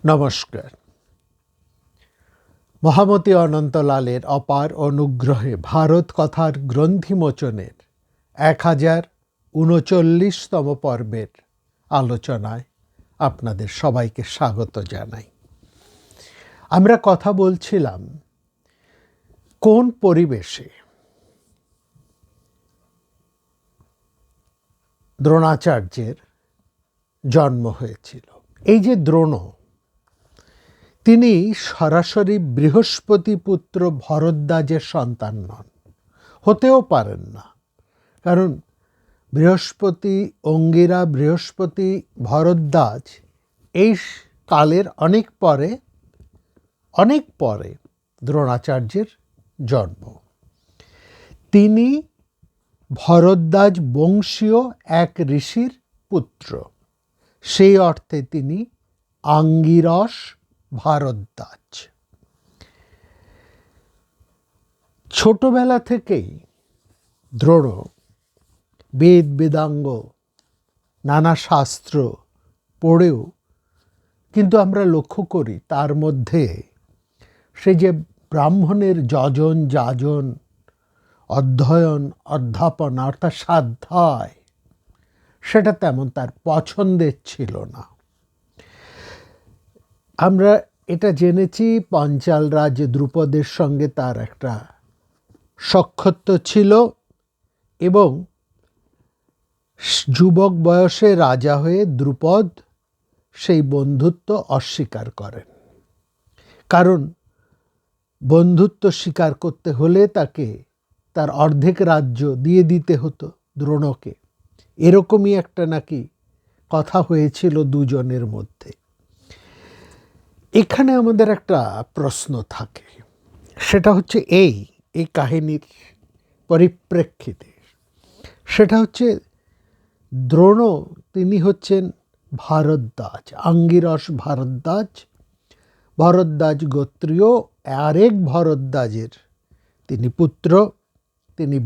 নমস্কার। মহামতি অনন্তলালের অপার অনুগ্রহে ভারত কথার গ্রন্থিমোচনের 1039তম পর্বের আলোচনায় আপনাদের সবাইকে স্বাগত জানাই। আমরা কথা বলছিলাম কোন পরিবেশে দ্রোণাচার্যের জন্ম হয়েছিল। এই যে দ্রোণ, তিনি সরাসরি বৃহস্পতি পুত্র ভরদ্বাজের সন্তান নন, হতেও পারেন না। কারণ বৃহস্পতি অঙ্গিরা, বৃহস্পতি ভরদ্বাজ এই কালের অনেক পরে দ্রোণাচার্যের জন্ম। তিনি ভরদ্বাজ বংশীয় এক ঋষির পুত্র, সেই অর্থে তিনি আঙ্গিরস ভারদ্বাজ। ছোটবেলা থেকেই দ্রোণ বেদ বেদাঙ্গ নানা শাস্ত্র পড়েও কিন্তু আমরা লক্ষ্য করি তার মধ্যে সে যে ব্রাহ্মণের যজন যাজন অধ্যয়ন অধ্যাপনা অর্থাৎ স্বাধ্যায়, সেটা তেমন তার পছন্দের ছিল না। আমরা এটা জেনেছি পাঞ্চাল রাজ দ্রুপদের সঙ্গে তার একটা সখ্যত্ব ছিল এবং যুবক বয়সে রাজা হয়ে দ্রুপদ সেই বন্ধুত্ব অস্বীকার করেন। কারণ বন্ধুত্ব স্বীকার করতে হলে তাকে তার অর্ধেক রাজ্য দিয়ে দিতে হতো দ্রোণকে। এরকমই একটা নাকি কথা হয়েছিল দুজনের মধ্যে। এখানে আমাদের একটা প্রশ্ন থাকে, সেটা হচ্ছে এই কাহিনীর পরিপ্রেক্ষিতে, সেটা হচ্ছে দ্রোণ তিনি হচ্ছেন ভারদ্বাজ, আঙ্গিরস ভারদ্বাজ, ভরদ্বাজ গোত্রীয় আরেক ভরদ্বাজের তিনি পুত্র। তিনি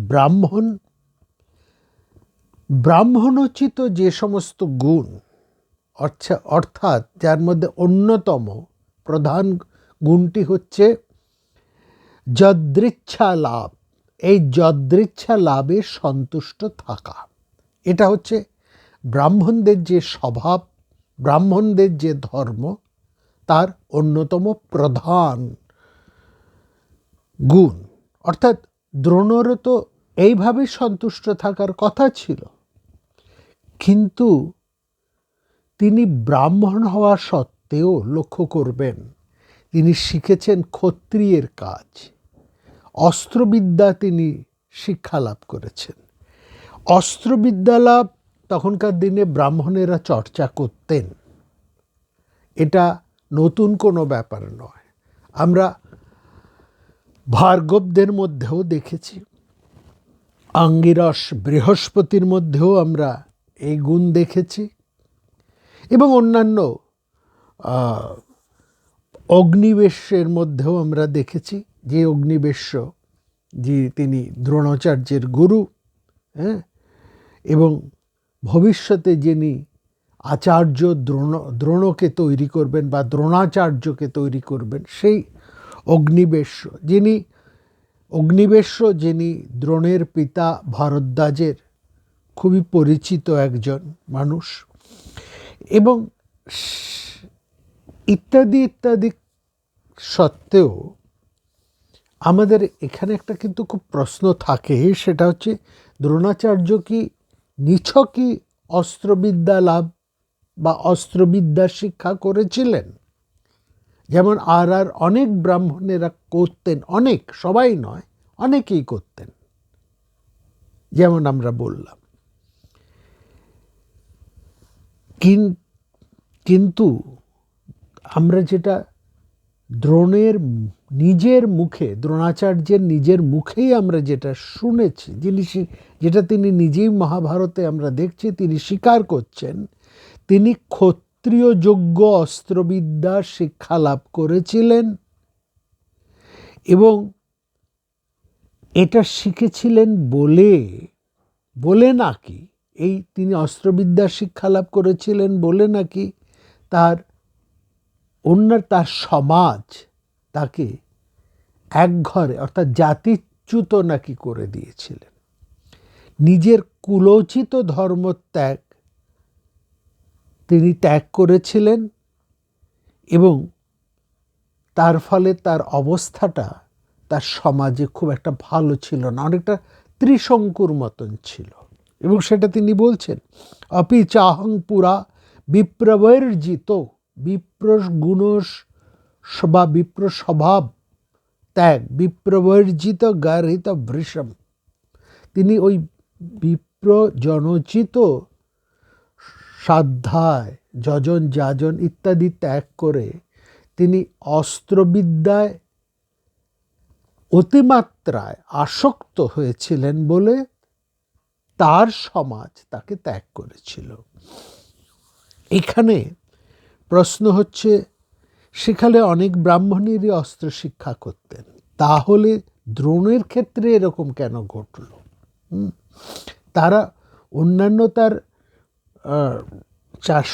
ব্রাহ্মণোচিত যে সমস্ত গুণ, অর্থাৎ যার মধ্যে অন্যতম প্রধান গুণটি হচ্ছে যদৃচ্ছা লাভ। এই যদৃচ্ছা লাভে সন্তুষ্ট থাকা, এটা হচ্ছে ব্রাহ্মণদের যে স্বভাব, ব্রাহ্মণদের যে ধর্ম, তার অন্যতম প্রধান গুণ। অর্থাৎ দ্রোণরও তো এইভাবে সন্তুষ্ট থাকার কথা ছিল, কিন্তু তিনি ব্রাহ্মণ হওয়া সত্ত্বেও লক্ষ্য করবেন তিনি শিখেছেন ক্ষত্রিয়ের কাজ, অস্ত্রবিদ্যা তিনি শিক্ষা লাভ করেছেন। অস্ত্রবিদ্যা লাভ তখনকার দিনে ব্রাহ্মণেরা চর্চা করতেন, এটা নতুন কোনো ব্যাপার নয়। আমরা ভার্গবদের মধ্যেও দেখেছি, আঙ্গিরস বৃহস্পতির মধ্যেও আমরা এই গুণ দেখেছি, এবং অন্যান্য অগ্নিবেশের মধ্যেও আমরা দেখেছি। যে অগ্নিবেশ্য যে তিনি দ্রোণাচার্যের গুরু, এবং ভবিষ্যতে যিনি আচার্য দ্রোণকে তৈরি করবেন বা দ্রোণাচার্যকে তৈরি করবেন, সেই অগ্নিবেশ্য যিনি দ্রোণের পিতা ভরদ্বাজের খুবই পরিচিত একজন মানুষ, এবং ইত্যাদি ইত্যাদি সত্ত্বেও আমাদের এখানে একটা কিন্তু খুব প্রশ্ন থাকে, সেটা হচ্ছে দ্রোণাচার্য কি নিছকই অস্ত্রবিদ্যা লাভ বা অস্ত্রবিদ্যা শিক্ষা করেছিলেন, যেমন আর অনেক ব্রাহ্মণেরা করতেন, সবাই নয়, অনেকেই করতেন, যেমন আমরা বললাম। কিন্তু আমরা যেটা দ্রোণের নিজের মুখে, দ্রোণাচার্যের নিজের মুখেই আমরা যেটা শুনেছি, যেটা তিনি নিজেই মহাভারতে আমরা দেখছি, তিনি স্বীকার করছেন তিনি ক্ষত্রিয় যোগ্য অস্ত্রবিদ্যা শিক্ষা লাভ করেছিলেন, এবং এটা শিখেছিলেন বলে নাকি তিনি অস্ত্রবিদ্যা শিক্ষা লাভ করেছিলেন বলে নাকি তার তার সমাজ তাকে এক ঘরে অর্থাৎ জাতিচ্যুত নাকি করে দিয়েছিলেন। নিজের কুলোচিত ধর্মত্যাগ তিনি ত্যাগ করেছিলেন এবং তার ফলে তার অবস্থাটা তার সমাজে খুব একটা ভালো ছিল না, অনেকটা ত্রিশঙ্কুর মতন ছিল। এবং সেটা তিনি বলছেন, অপি চাহং পুরা বিপ্রবর্জিত, বিপ্র গুণ বা বিপ্র স্বভাব ত্যাগ, বিপ্রবর্জিত গার্হিত ভৃষম। তিনি ওই বিপ্র জনচিত স্বাধ্যায়, যজন যাজন ইত্যাদি ত্যাগ করে তিনি অস্ত্রবিদ্যায় অতিমাত্রায় আসক্ত হয়েছিলেন বলে তার সমাজ তাকে ত্যাগ করেছিল। এখানে প্রশ্ন হচ্ছে, সেখানে অনেক ব্রাহ্মণেরই অস্ত্র শিক্ষা করতেন, তাহলে দ্রোণের ক্ষেত্রে এরকম কেন ঘটল? তারা অন্যান্য তার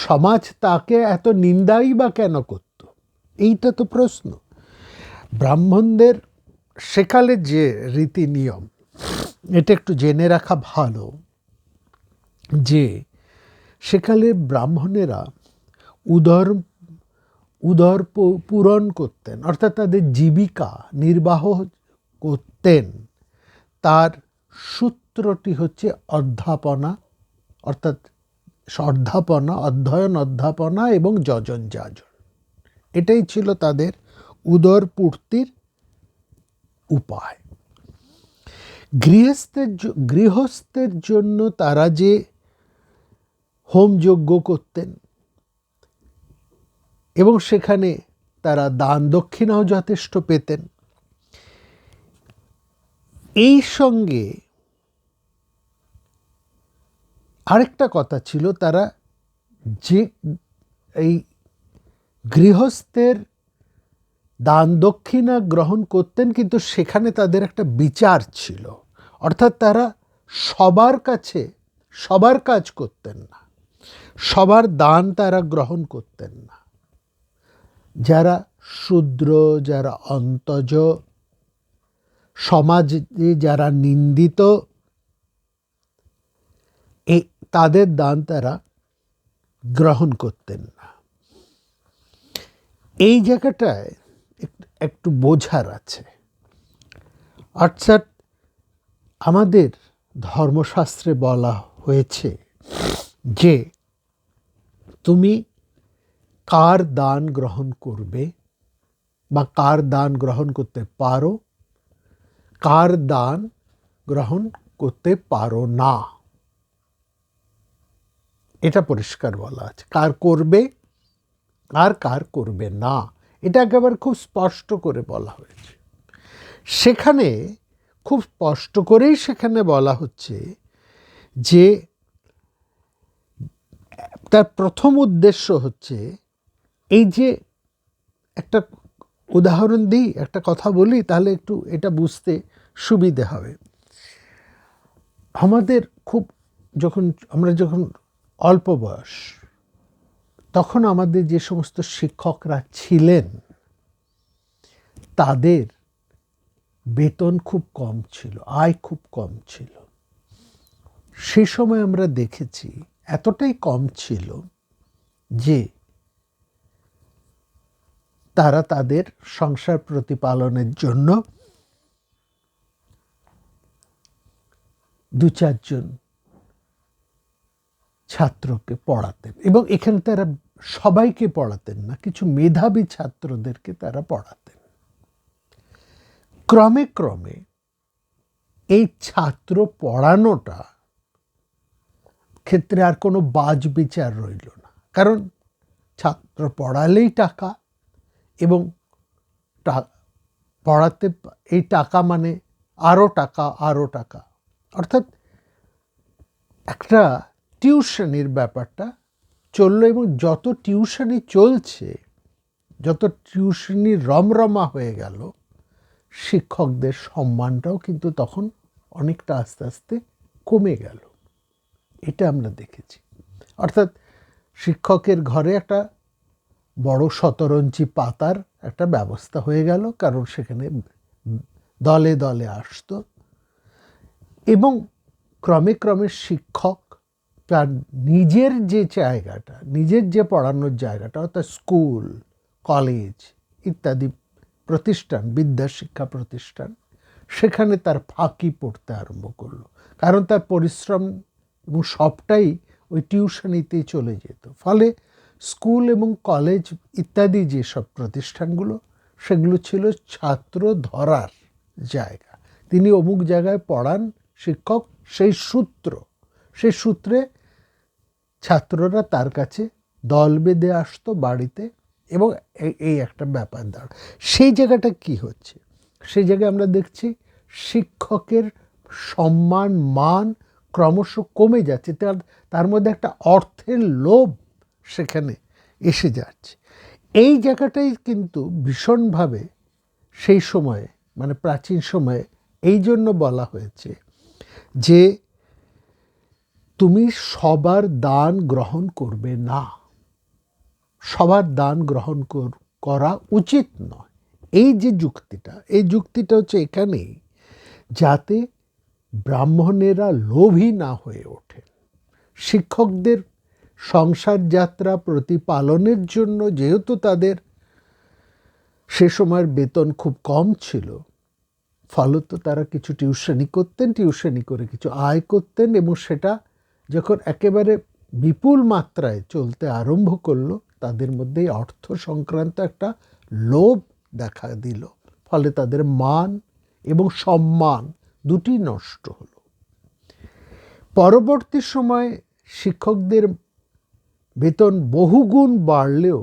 সমাজ তাকে এত নিন্দাই বা কেন করত? এইটা তো প্রশ্ন। ব্রাহ্মণদের সেকালে যে রীতি নিয়ম, এটা একটু জেনে রাখা ভালো যে সেকালে ব্রাহ্মণেরা উদর পূরণ করতেন, অর্থাৎ তাদের জীবিকা নির্বাহ করতেন। তার সূত্রটি হচ্ছে অধ্যাপনা, অর্থাৎ অধ্যয়ন অধ্যাপনা এবং যজন যাজন। এটাই ছিল তাদের উদর পূর্তির উপায়। গৃহস্থের জন্য তারা যে হোমযজ্ঞ করতেন এবং সেখানে তারা দান দক্ষিণাও যথেষ্ট পেতেন। এই সঙ্গে আরেকটা কথা ছিল, তারা যে এই গৃহস্থের দান দক্ষিণা গ্রহণ করতেন, কিন্তু সেখানে তাদের একটা বিচার ছিল, অর্থাৎ তারা সবার কাছে সবার কাজ করতেন না, সবার দান তারা গ্রহণ করতেন না। যারা শূদ্র, যারা অন্তজ, সমাজে যারা নিন্দিত, তাদের দান তারা গ্রহণ করতেন না। এই জায়গাটায় একটু বোঝার আছে। অর্থাৎ আমাদের ধর্মশাস্ত্রে বলা হয়েছে যে তুমি কার দান গ্রহণ করবে বা কার দান গ্রহণ করতে পারো, কার দান গ্রহণ করতে পারো না, এটা পরিষ্কার বলা আছে। কার করবে আর কার করবে না, এটা একেবারে খুব স্পষ্ট করে বলা হয়েছে। সেখানে খুব স্পষ্ট করেই সেখানে বলা হচ্ছে যে তার প্রথম উদ্দেশ্য হচ্ছে, এই যে একটা উদাহরণ দিই, একটা কথা বলি, তাহলে একটু এটা বুঝতে সুবিধে হবে। আমাদের আমরা যখন অল্প বয়স, তখন আমাদের যে সমস্ত শিক্ষকরা ছিলেন তাদের বেতন খুব কম ছিল, আয় খুব কম ছিল। সে সময় আমরা দেখেছি এতটাই কম ছিল যে তারা তাদের সংসার প্রতিপালনের জন্য 2-4 জন ছাত্রকে পড়াতেন, এবং এখানে তারা সবাইকে পড়াতেন না, কিছু মেধাবী ছাত্রদেরকে তারা পড়াতেন। ক্রমে ক্রমে এই ছাত্র পড়ানোটা ক্ষেত্রে আর কোনো বাজ বিচার রইল না, কারণ ছাত্র পড়ালেই টাকা, এবং পড়াতে এই টাকা মানে আরও টাকা আরও টাকা, অর্থাৎ একটা টিউশনির ব্যাপারটা চললো। এবং যত টিউশনি চলছে, যত টিউশনি রমরমা হয়ে গেল, শিক্ষকদের সম্মানটাও কিন্তু তখন অনেকটা আস্তে আস্তে কমে গেল। এটা আমরা দেখেছি। অর্থাৎ শিক্ষকের ঘরে একটা বড় শতরঞ্চি পাতার একটা ব্যবস্থা হয়ে গেল, কারণ সেখানে দলে দলে আসতো। এবং ক্রমে ক্রমে শিক্ষক তার নিজের যে জায়গাটা, নিজের যে পড়ানোর জায়গাটা, অর্থাৎ স্কুল, কলেজ ইত্যাদি প্রতিষ্ঠান, বিদ্যা শিক্ষা প্রতিষ্ঠান, সেখানে তার ফাঁকি পড়তে আরম্ভ করলো। কারণ তার পরিশ্রম এবং সবটাই ওই টিউশনিতেই চলে যেত। ফলে স্কুল এবং কলেজ ইত্যাদি যেসব প্রতিষ্ঠানগুলো, সেগুলো ছিল ছাত্র ধরার জায়গা। তিনি অমুক জায়গায় পড়ান শিক্ষক, সেই সূত্রে ছাত্ররা তার কাছে দল বেঁধে আসতো বাড়িতে, এবং এই একটা ব্যাপার দাঁড়ায়। সেই জায়গাটা কি হচ্ছে, সেই জায়গায় আমরা দেখছি শিক্ষকের সম্মান মান ক্রমশ কমে যাচ্ছে। তার মধ্যে একটা অর্থের লোভ সেখানে এসে যাচ্ছে। এই জায়গাটাই কিন্তু ভীষণভাবে সেই সময়ে, মানে প্রাচীন সময়ে এই জন্য বলা হয়েছে যে তুমি সবার দান গ্রহণ করবে না, সবার দান গ্রহণ করা উচিত নয়। এই যে যুক্তিটা হচ্ছে এখানেই, যাতে ব্রাহ্মণেরা লোভী না হয়ে ওঠে। শিক্ষকদের সংসার যাত্রা প্রতিপালনের জন্য, যেহেতু তাদের সে সময়ের বেতন খুব কম ছিল, ফলত তারা কিছু টিউশনি করতেন, টিউশনি করে কিছু আয় করতেন, এবং সেটা যখন একেবারে বিপুল মাত্রায় চলতে আরম্ভ করলো, তাদের মধ্যে অর্থ সংক্রান্ত একটা লোভ দেখা দিল। ফলে তাদের মান এবং সম্মান দুটি নষ্ট হলো। পরবর্তী সময়ে শিক্ষকদের বেতন বহুগুণ বাড়লেও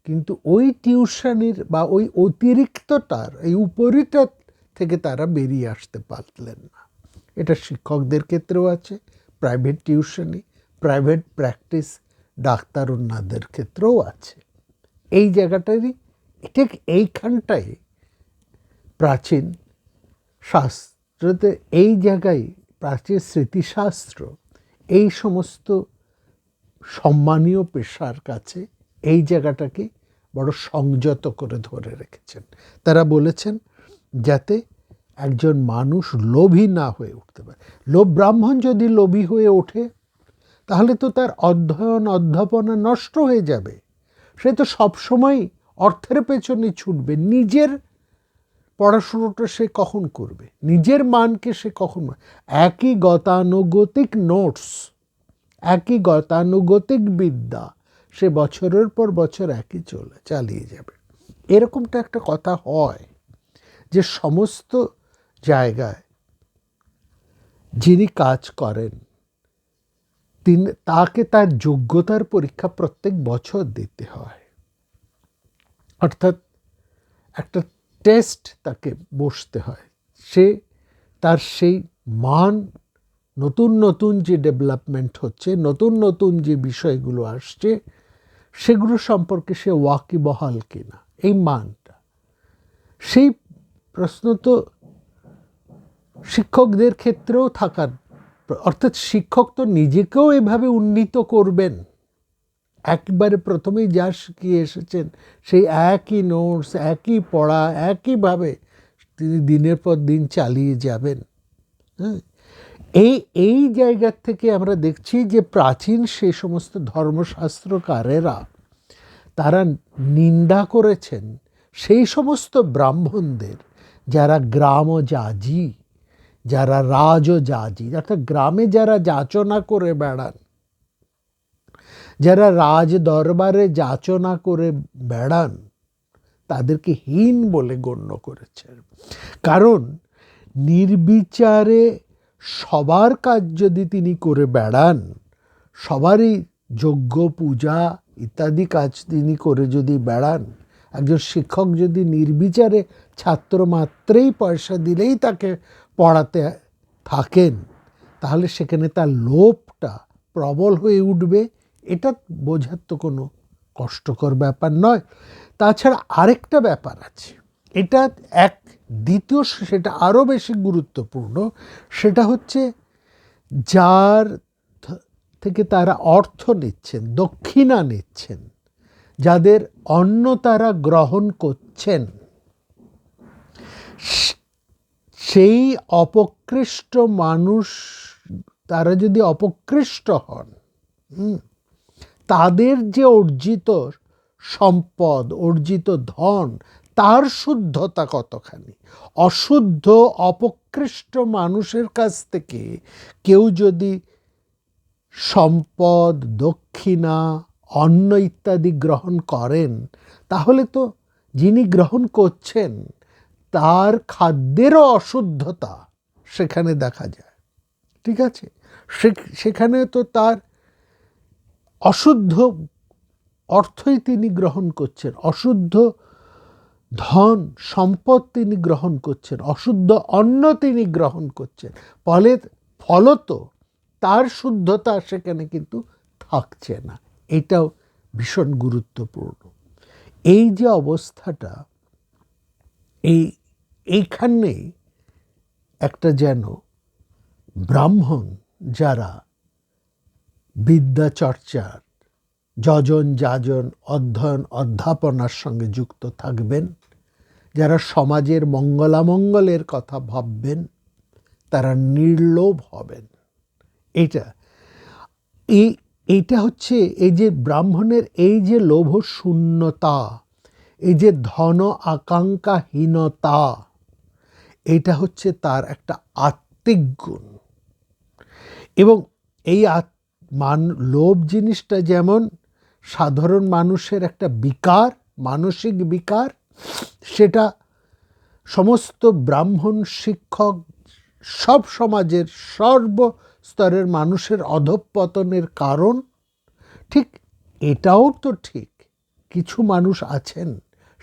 কিন্তু ওই টিউশনির বা ওই অতিরিক্তটার, এই উপরিটা থেকে তারা বেরিয়ে আসতে পারলেন না। এটা শিক্ষকদের ক্ষেত্রেও আছে, প্রাইভেট টিউশনি, প্রাইভেট প্র্যাকটিস ডাক্তার অন্যদের ক্ষেত্রেও আছে। এই জায়গাটারই ঠিক এইখানটায় প্রাচীন শাস্ত্রতে, এই জায়গায় প্রাচীন স্মৃতিশাস্ত্র এই সমস্ত সম্মানীয় পেশার কাছে এই জায়গাটাকে বড় সংযত করে ধরে রেখেছেন। তারা বলেছেন যাতে একজন মানুষ লোভী না হয়ে উঠতে পারে। ব্রাহ্মণ যদি লোভী হয়ে ওঠে, তাহলে তো তার অধ্যয়ন অধ্যাপনা নষ্ট হয়ে যাবে। সে তো সবসময় অর্থের পেছনে ছুটবে, নিজের পড়াশুনোটা সে কখন করবে, নিজের মানকে সে কখন, একই গতানুগতিক নোটস, একই গতানুগতিক বিদ্যা সে বছরের পর বছর একই চালিয়ে যাবে। এরকমটা একটা কথা হয় যে সমস্ত জায়গায় যিনি কাজ করেন তাকে তার যোগ্যতার পরীক্ষা প্রত্যেক বছর দিতে হয়। অর্থাৎ একটা টেস্ট তাকে বসতে হয়। সে তার সেই মান, নতুন নতুন যে ডেভেলপমেন্ট হচ্ছে, নতুন নতুন যে বিষয়গুলো আসছে, সেগুলো সম্পর্কে সে ওয়াকিবহাল কিনা, এই মানটা, সেই প্রশ্ন তো শিক্ষকদের ক্ষেত্রেও থাকার। অর্থাৎ শিক্ষক তো নিজেকেও এভাবে উন্নীত করবেন। একবারে প্রথমেই যা শিখিয়ে এসেছেন সেই একই নোটস, একই পড়া, একইভাবে তিনি দিনের পর দিন চালিয়ে যাবেন। হ্যাঁ, এই জায়গার থেকে আমরা দেখছি যে প্রাচীন সে সমস্ত ধর্মশাস্ত্রকারেরা তারা নিন্দা করেছেন সেই সমস্ত ব্রাহ্মণদের যারা গ্রামযাজী, যারা রাজযাজী, অর্থাৎ গ্রামে যারা যাচনা করে বেড়ান, যারা রাজ দরবারে যাচনা করে বেড়ান, তাদেরকে হীন বলে গণ্য করেছেন। কারণ নির্বিচারে সবার কাজ যদি তিনি করে বেড়ান, সবারই যজ্ঞ পূজা ইত্যাদি কাজ তিনি করে যদি বেড়ান, একজন শিক্ষক যদি নির্বিচারে ছাত্র মাত্রেই পয়সা দিলেই তাকে পড়াতে থাকেন, তাহলে সেখানে তার লোভটা প্রবল হয়ে উঠবে। এটা বোঝার তো কোনো কষ্টকর ব্যাপার নয়। তাছাড়া আরেকটা ব্যাপার আছে, এটা দ্বিতীয়, সেটা আরও বেশি গুরুত্বপূর্ণ। সেটা হচ্ছে যার থেকে তারা অর্থ নিচ্ছেন, দক্ষিণা নিচ্ছেন, যাদের অন্ন তারা গ্রহণ করছেন, সেই অপকৃষ্ট মানুষ, তারা যদি অপকৃষ্ট হন, তাদের যে অর্জিত সম্পদ, অর্জিত ধন, তার শুদ্ধতা কতখানি। অশুদ্ধ অপকৃষ্ট মানুষের কাছ থেকে কেউ যদি সম্পদ, দক্ষিণা, অন্ন ইত্যাদি গ্রহণ করেন, তাহলে তো যিনি গ্রহণ করছেন তার খাদ্যেরও অশুদ্ধতা সেখানে দেখা যায়। ঠিক আছে, সেখানে তো তার অশুদ্ধ অর্থই তিনি গ্রহণ করছেন, অশুদ্ধ ধন সম্পদ তিনি গ্রহণ করছেন, অশুদ্ধ অন্ন তিনি গ্রহণ করছেন। ফলত তার শুদ্ধতা সেখানে কিন্তু থাকছে না। এটাও ভীষণ গুরুত্বপূর্ণ। এই যে অবস্থাটা, এইখানে একটা যেন ব্রাহ্মণ যারা বিদ্যা চর্চার, যজন যাজন, অধ্যয়ন অধ্যাপনার সঙ্গে যুক্ত থাকবেন, যারা সমাজের মঙ্গলামঙ্গলের কথা ভাববেন, তারা নির্লোভ হবেন। এইটা হচ্ছে এই যে ব্রাহ্মণের এই যে লোভ শূন্যতা, এই যে ধন আকাঙ্ক্ষাহীনতা, এটা হচ্ছে তার একটা আত্মিক গুণ। এবং এই লোভ জিনিসটা যেমন সাধারণ মানুষের একটা বিকার, মানসিক বিকার, সেটা সমস্ত ব্রাহ্মণ, শিক্ষক, সব সমাজের সর্বস্তরের মানুষের অধঃপতনের কারণ। ঠিক এটাও তো ঠিক, কিছু মানুষ আছেন,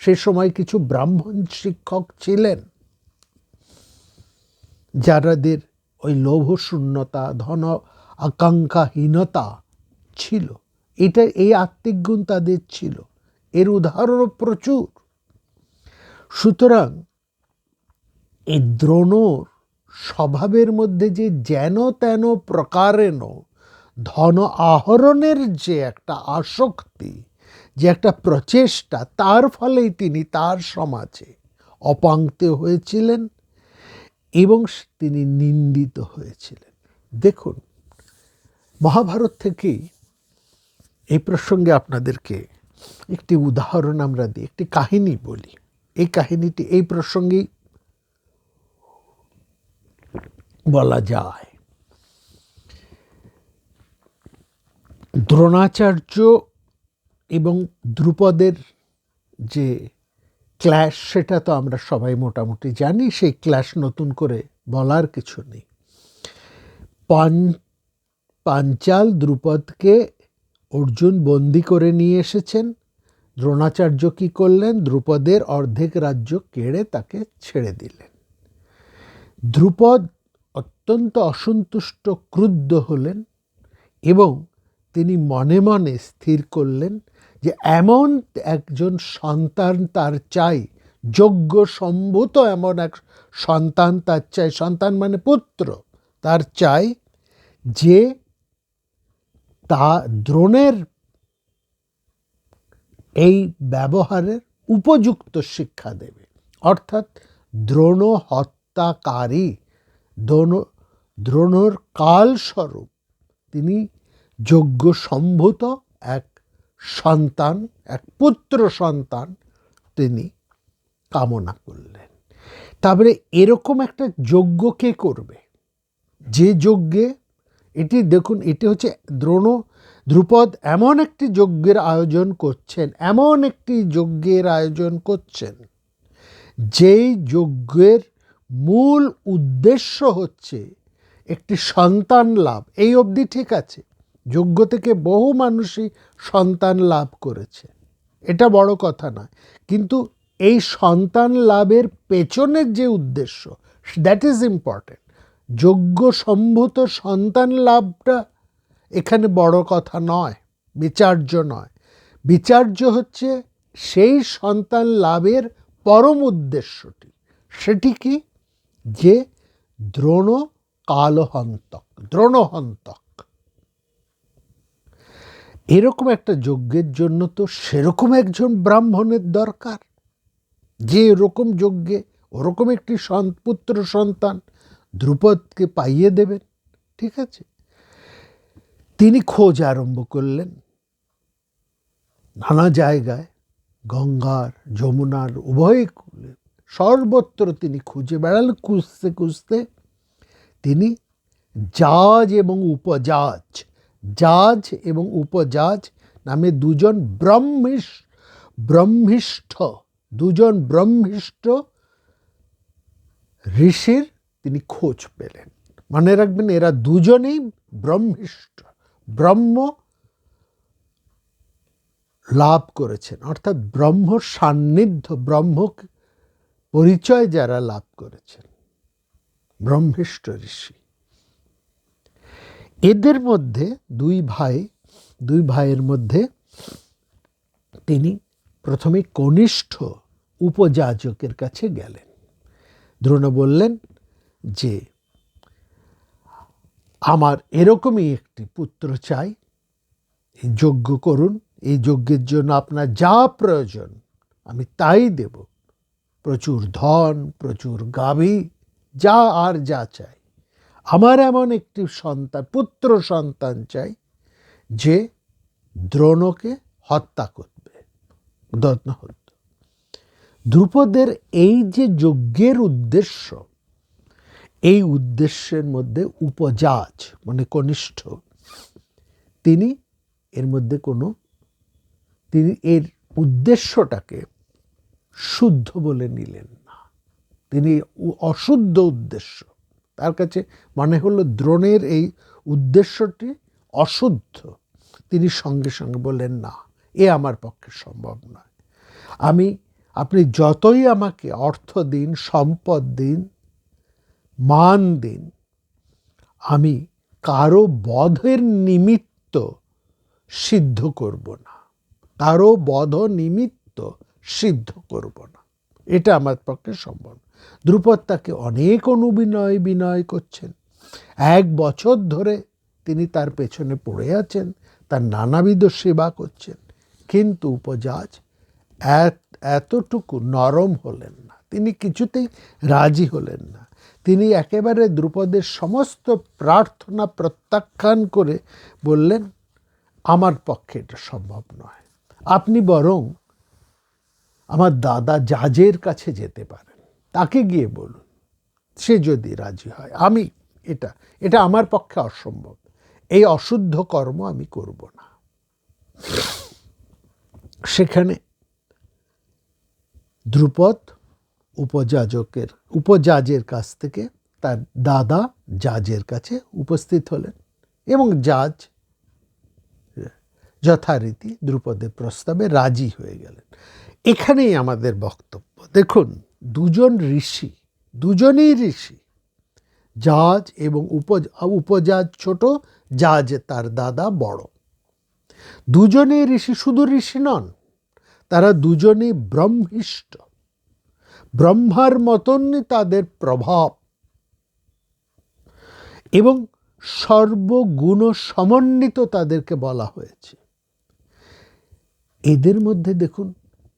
সে সময় কিছু ব্রাহ্মণ শিক্ষক ছিলেন যাদের ওই লোভশূন্যতা, ধন আকাঙ্ক্ষাহীনতা ছিল। এই আত্মিক গুণ তাদের ছিল, এর উদাহরণও প্রচুর। সুতরাং এই দ্রোণর স্বভাবের মধ্যে যে যেন তেন প্রকারেণ ধন আহরণের যে একটা আসক্তি, যে একটা প্রচেষ্টা, তার ফলেই তিনি তার সমাজে অপাঙ্ক্ত হয়েছিলেন এবং তিনি নিন্দিত হয়েছিলেন। দেখুন, মহাভারত থেকেই এই প্রসঙ্গে আপনাদেরকে একটি উদাহরণ আমরা দিই, একটি কাহিনী বলি। এই কাহিনীটি এই প্রসঙ্গেই বলা যায়। দ্রোণাচার্য এবং দ্রুপদের যে ক্ল্যাশ, সেটা তো আমরা সবাই মোটামুটি জানি। সেই ক্ল্যাশ নতুন করে বলার কিছু নেই। পাঞ্চাল দ্রুপদকে অর্জুন বন্দি করে নিয়ে এসেছেন। দ্রোণাচার্য কি করলেন? দ্রুপদের অর্ধেক রাজ্য কেড়ে তাকে ছেড়ে দিলেন। দ্রুপদ অত্যন্ত অসন্তুষ্ট, ক্রুদ্ধ হলেন এবং তিনি মনে মনে স্থির করলেন যে এমন একজন সন্তান তার চাই, যোগ্য সম্ভূত এমন এক সন্তান তার চাই, সন্তান মানে পুত্র তার চাই, যে তা দ্রোণের এই ব্যবহারের উপযুক্ত শিক্ষা দেবে। অর্থাৎ দ্রোণ হত্যাকারী, দ্রোণর কালস্বরূপ তিনি যোগ্য সম্ভূত এক সন্তান, এক পুত্র সন্তান তিনি কামনা করলেন। তারপরে এরকম একটা যজ্ঞ কে করবে? যে যজ্ঞে, এটি দেখুন, এটি হচ্ছে দ্রুপদ এমন একটি যজ্ঞের আয়োজন করছেন, এমন একটি যজ্ঞের আয়োজন করছেন যেই যজ্ঞের মূল উদ্দেশ্য হচ্ছে একটি সন্তান লাভ। এই অবধি ঠিক আছে, যজ্ঞ থেকে বহু মানুষই সন্তান লাভ করেছে, এটা বড় কথা নয়, কিন্তু এই সন্তান লাভের পেছনের যে উদ্দেশ্য, দ্যাট ইজ ইম্পর্টেন্ট। যোগ্য সম্ভূত সন্তান লাভটা এখানে বড় কথা নয়, বিচার্য নয়। বিচার্য হচ্ছে সেই সন্তান লাভের পরম উদ্দেশ্যটি। সেটি কি? যে দ্রোণহন্তক। এরকম একটা যজ্ঞের জন্য তো সেরকম একজন ব্রাহ্মণের দরকার, যে এরকম যজ্ঞে ওরকম একটি পুত্র সন্তান দ্রুপদকে পাইয়ে দেবেন। ঠিক আছে, তিনি খোঁজ আরম্ভ করলেন নানা জায়গায়, গঙ্গার যমুনার উভয় কূলে, সর্বত্র তিনি খুঁজে বেড়ালেন। খুঁজতে খুঁজতে তিনি জাজ এবং উপজাজ, জাজ এবং উপজাজ নামে দুজন ব্রহ্মিষ্ঠ ঋষির তিনি খোঁজ পেলেন। মনে রাখবেন, এরা দুজনেই ব্রহ্মিষ্ঠ, ব্রহ্ম লাভ করেছেন, অর্থাৎ ব্রহ্ম সান্নিধ্য, ব্রহ্ম পরিচয় যারা লাভ করেছেন, ব্রহ্মিষ্ঠ ঋষি। এদের মধ্যে দুই ভাইয়ের মধ্যে তিনি প্রথমে কনিষ্ঠ উপযাজকের কাছে গেলেন। দ্রোণ বললেন যে আমার এরকমই একটি পুত্র চাই, এই যজ্ঞ করুন, এই যজ্ঞের জন্য আপনার যা প্রয়োজন আমি তাই দেব, প্রচুর ধন, প্রচুর গাভী, যা চাই। আমার এমন একটি পুত্র সন্তান চাই যে দ্রোণকে হত্যা করবে, দ্রুপদের এই যে যজ্ঞের উদ্দেশ্য, এই উদ্দেশ্যের মধ্যে উপজাজ মানে কনিষ্ঠ, তিনি এর উদ্দেশ্যটাকে শুদ্ধ বলে নিলেন না। তিনি অশুদ্ধ উদ্দেশ্য, তার কাছে মনে হলো দ্রোণের এই উদ্দেশ্যটি অশুদ্ধ। তিনি সঙ্গে সঙ্গে বললেন, না, এ আমার পক্ষে সম্ভব নয়। আপনি যতই আমাকে অর্থ দিন, সম্পদ দিন, মান দিন, আমি কারো বধের নিমিত্ত সিদ্ধ করব না, কারো বধ নিমিত্ত সিদ্ধ করব না, এটা আমার পক্ষে সম্ভব। দ্রুপদ তাকে অনেক বিনয় করছেন। 1 বছর ধরে তিনি তার পেছনে পড়ে আছেন, তার নানাবিধ সেবা করছেন, কিন্তু উপজাজ এতটুকু নরম হলেন না, তিনি কিছুতেই রাজি হলেন না। তিনি একেবারে দ্রুপদের সমস্ত প্রার্থনা প্রত্যাখ্যান করে বললেন, আমার পক্ষে এটা সম্ভব নয়, আপনি বরং আমার দাদা জাজের কাছে যেতে পারেন, তাকে গিয়ে বলুন, সে যদি রাজি হয়। এটা আমার পক্ষে অসম্ভব, এই অশুদ্ধ কর্ম আমি করব না। সেখানে দ্রুপদ উপজাজের কাছ থেকে তার দাদা জাজের কাছে উপস্থিত হলেন এবং জাজ যথারীতি দ্রুপদের প্রস্তাবে রাজি হয়ে গেলেন। এখানেই আমাদের বক্তব্য। দেখুন, দুজনেই ঋষি, জাজ এবং উপজাজ ছোট, জাজ তার দাদা বড়। দুজনেই ঋষি, শুধু ঋষি নন, তারা দুজনেই ব্রহ্মিষ্ঠ, ব্রহ্মার মতনই তাদের প্রভাব এবং সর্বগুণ সমন্বিত তাদেরকে বলা হয়েছে। এদের মধ্যে দেখুন,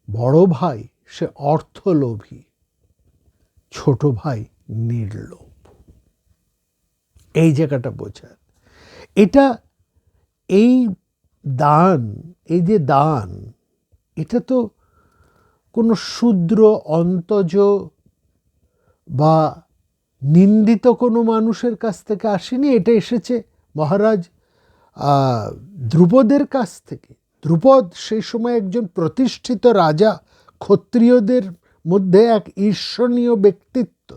বড় ভাই সে অর্থলোভী, ছোট ভাই নির্লোভ। এই জায়গাটা বোঝার, এই যে দান, এটা তো কোনো শূদ্র, অন্তজ বা নিন্দিত কোনো মানুষের কাছ থেকে আসেনি, এটা এসেছে মহারাজ দ্রুপদের কাছ থেকে। দ্রুপদ সেই সময় একজন প্রতিষ্ঠিত রাজা, ক্ষত্রিয়দের মধ্যে এক ঈর্ষণীয় ব্যক্তিত্ব।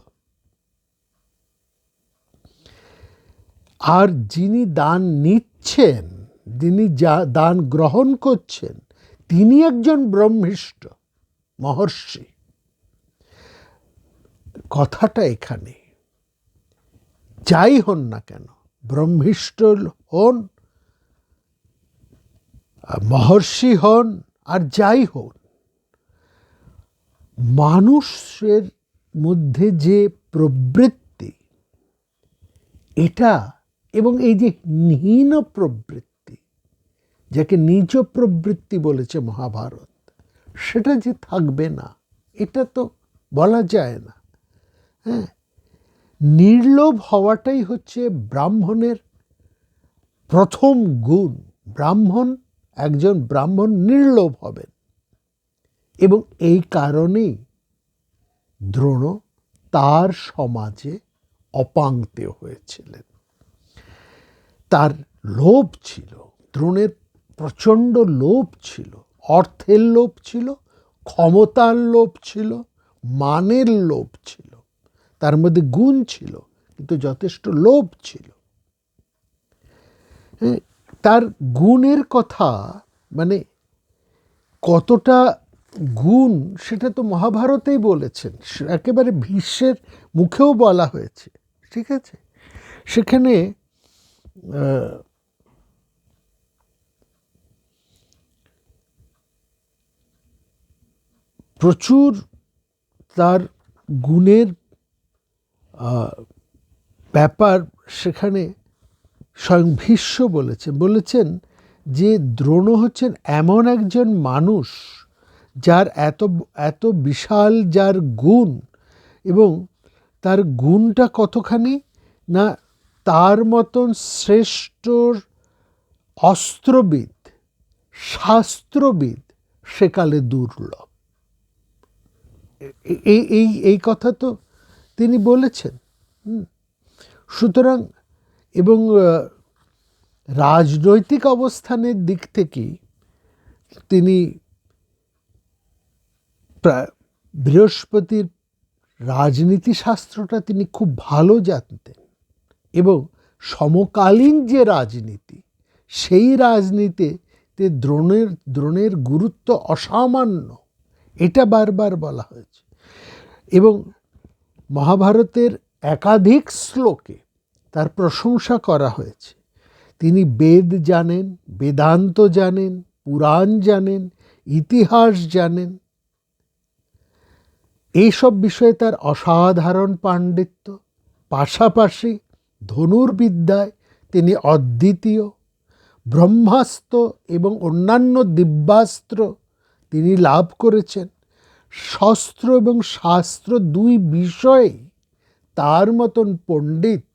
আর যিনি দান নিচ্ছেন, যিনি দান গ্রহণ করছেন, তিনি একজন ব্রহ্মিষ্ঠ মহর্ষি। কথাটা এখানে, যাই হন না কেন, ব্রহ্মিষ্ঠ হন, মহর্ষি হন, আর যাই হন, মানুষের মধ্যে যে প্রবৃত্তি, এটা এবং এই যে হীন প্রবৃত্তি, যাকে নীচ প্রবৃত্তি বলেছে মহাভারত, সেটা যে থাকবে না এটা তো বলা যায় না। হ্যাঁ, নির্লোভ হওয়াটাই হচ্ছে ব্রাহ্মণের প্রথম গুণ। একজন ব্রাহ্মণ নির্লোভ হবেন, এবং এই কারণেই দ্রোণ তার সমাজে অপাঙ্ক্তেয় হয়েছিলেন। তার লোভ ছিল, দ্রোণের প্রচণ্ড লোভ ছিল, অর্থের লোভ ছিল, ক্ষমতার লোভ ছিল, মানের লোভ ছিল, তার মধ্যে গুণ ছিল কিন্তু যথেষ্ট লোভ ছিল। তার গুণের কথা মানে কতটা গুণ সেটা তো মহাভারতেই বলেছেন, একেবারে ভীষ্মের মুখেও বলা হয়েছে। ঠিক আছে, সেখানে প্রচুর তার গুণের ব্যাপার সেখানে স্বয়ং ভীষ্ম বলেছেন যে দ্রোণ হচ্ছেন এমন একজন মানুষ যার এত বিশাল যার গুণ, এবং তার গুণটা কতখানি না, তার মতন শ্রেষ্ঠ অস্ত্রবিদ, শাস্ত্রবিদ সেকালে দুর্লভ। এই কথা তো তিনি বলেছেন। সুতরাং এবং রাজনৈতিক অবস্থানের দিক থেকে তিনি বৃহস্পতির রাজনীতি শাস্ত্রটা তিনি খুব ভালো জানতেন, এবং সমকালীন যে রাজনীতি, সেই রাজনীতিতে দ্রোণের গুরুত্ব অসামান্য, এটা বারবার বলা হয়েছে। এবং মহাভারতের একাধিক শ্লোকে তার প্রশংসা করা হয়েছে। তিনি বেদ জানেন, বেদান্ত জানেন, পুরাণ জানেন, ইতিহাস জানেন। এইসব বিষয়ে তার অসাধারণ পাণ্ডিত্য, পাশাপাশি ধনুর্বিদ্যায় তিনি অদ্বিতীয়। ব্রহ্মাস্ত্র এবং অন্যান্য দিব্যাস্ত্র তিনি লাভ করেছেন। শস্ত্র এবং শাস্ত্র দুই বিষয়ে তার মতন পণ্ডিত,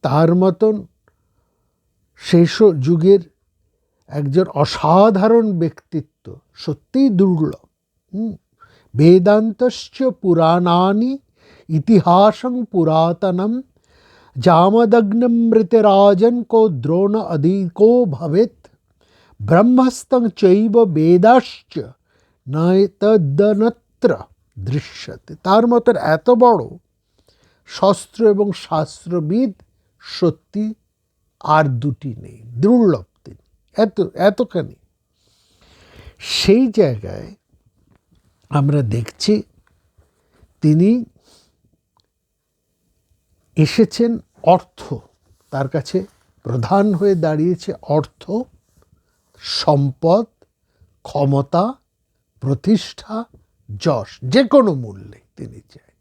তার মতন শেষ যুগের একজন অসাধারণ ব্যক্তিত্ব সত্যিই দুর্লভ। বেদান্তশ্চ পুরাণানি ইতিহাসং পুরাতনম জামদগ্নম মৃতরাজন কো দ্রোণ অধিকো ভবেত ব্রহ্মস্তং চৈব বেদাশ্চ নৈতদনত্র দৃশ্যতে। তার মতন এত বড় শস্ত্র এবং শাস্ত্রবিদ সত্যি আর দুটি নেই, দুর্লভ তিনি, এতখানি। সেই জায়গায় আমরা দেখছি তিনি এসেছেন অর্থ, তার কাছে প্রধান হয়ে দাঁড়িয়েছে অর্থ, সম্পদ, ক্ষমতা, প্রতিষ্ঠা, যশ, যে কোনো মূল্যে তিনি চাই।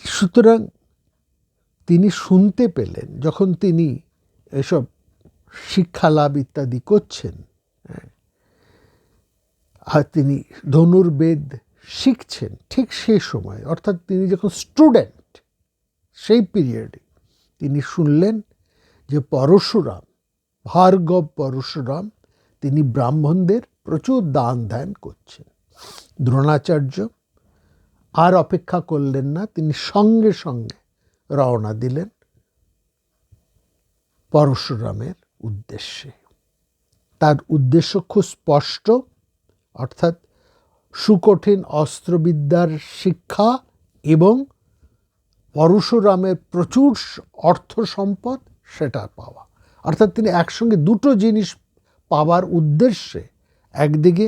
সুতরাং তিনি শুনতে পেলেন যখন তিনি এসব শিক্ষালাভ ইত্যাদি করছেন, আর তিনি ধনুর্বেদ শিখছেন, ঠিক সেই সময় অর্থাৎ তিনি যখন স্টুডেন্ট সেই পিরিয়ডে তিনি শুনলেন যে পরশুরাম, ভার্গব পরশুরাম, তিনি ব্রাহ্মণদের প্রচুর দান ধ্যান করছেন। দ্রোণাচার্য আর অপেক্ষা করলেন না, তিনি সঙ্গে সঙ্গে রওনা দিলেন পরশুরামের উদ্দেশ্যে। তার উদ্দেশ্য খুব স্পষ্ট, অর্থাৎ সুকঠিন অস্ত্রবিদ্যার শিক্ষা এবং পরশুরামের প্রচুর অর্থ সম্পদ সেটা পাওয়া। অর্থাৎ তিনি একসঙ্গে দুটো জিনিস পাওয়ার উদ্দেশ্যে একদিকে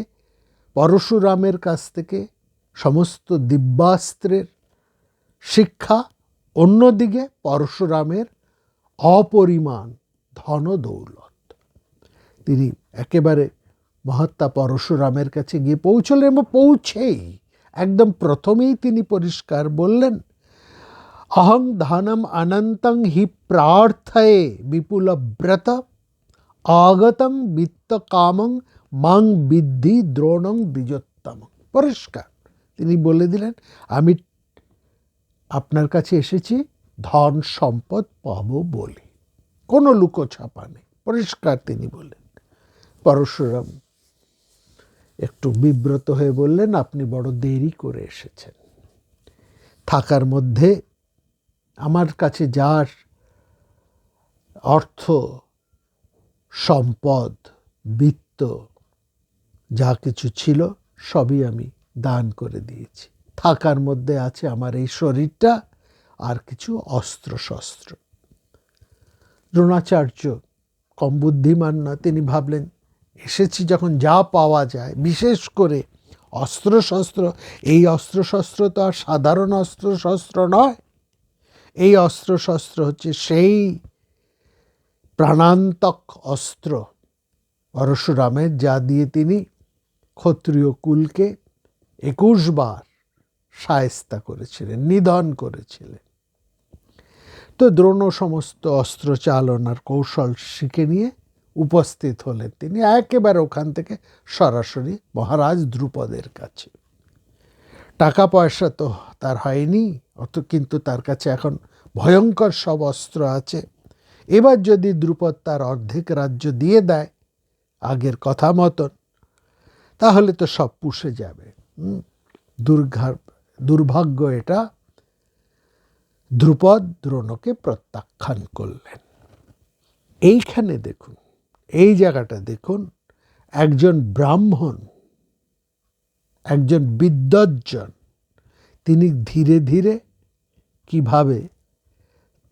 পরশুরামের কাছ থেকে সমস্ত দিব্যাস্ত্রের শিক্ষা, অন্যদিকে পরশুরামের অপরিমাণ ধন দৌলত। তিনি একেবারে মহাত্মা পরশুরামের কাছে গিয়ে পৌঁছলেন, এবং পৌঁছেই একদম প্রথমেই তিনি পরিষ্কার বললেন, অহং ধনম অনন্তং হি প্রার্থয়ে বিপুল ব্রত আগতং বিত্ত কামং মাং বিদ্ধি দ্রোণং দ্বিজোত্তম। পরিষ্কার তিনি বলে দিলেন, আমি আপনার কাছে এসেছি ধন সম্পদ পাবো বলে, কোনো লুকোছাপা নেই, পরিষ্কার তিনি বললেন। পরশুরাম একটু বিব্রত হয়ে বললেন, আপনি বড় দেরি করে এসেছেন। থাকার মধ্যে আমার কাছে যার অর্থ সম্পদ বিত্ত যা কিছু ছিল সবই আমি দান করে দিয়েছি। থাকার মধ্যে আছে আমার এই শরীরটা আর কিছু অস্ত্র শস্ত্র। দ্রোণাচার্য কম বুদ্ধিমান না, তিনি ভাবলেন এসেছি যখন যা পাওয়া যায়, বিশেষ করে অস্ত্রশস্ত্র, এই অস্ত্রশস্ত্র তো আর সাধারণ অস্ত্রশস্ত্র নয়, এই অস্ত্রশস্ত্র হচ্ছে সেই প্রাণান্তক অস্ত্র পরশুরামের, যা দিয়ে তিনি ক্ষত্রিয় কুলকে 21 বার শায়েস্তা করেছিলেন, নিধন করেছিলেন। তো দ্রোণ সমস্ত অস্ত্র চালনার কৌশল শিখে নিয়ে উপস্থিত হলেন তিনি একেবারে ওখান থেকে সরাসরি মহারাজ দ্রুপদের কাছে। টাকা পয়সা তো তার হয়নি অত, কিন্তু তার কাছে এখন ভয়ঙ্কর সব অস্ত্র আছে। এবার যদি দ্রুপদ তার অর্ধেক রাজ্য দিয়ে দেয় আগের কথা মতন, তাহলে তো সব পুষে যাবে। দুর্ভাগ্য এটা। দ্রুপদ দ্রোণকে প্রত্যাখ্যান করলেন। এইখানে দেখুন, এই জায়গাটা দেখুন, একজন ব্রাহ্মণ, একজন বিদ্বজ্জন, তিনি ধীরে ধীরে কিভাবে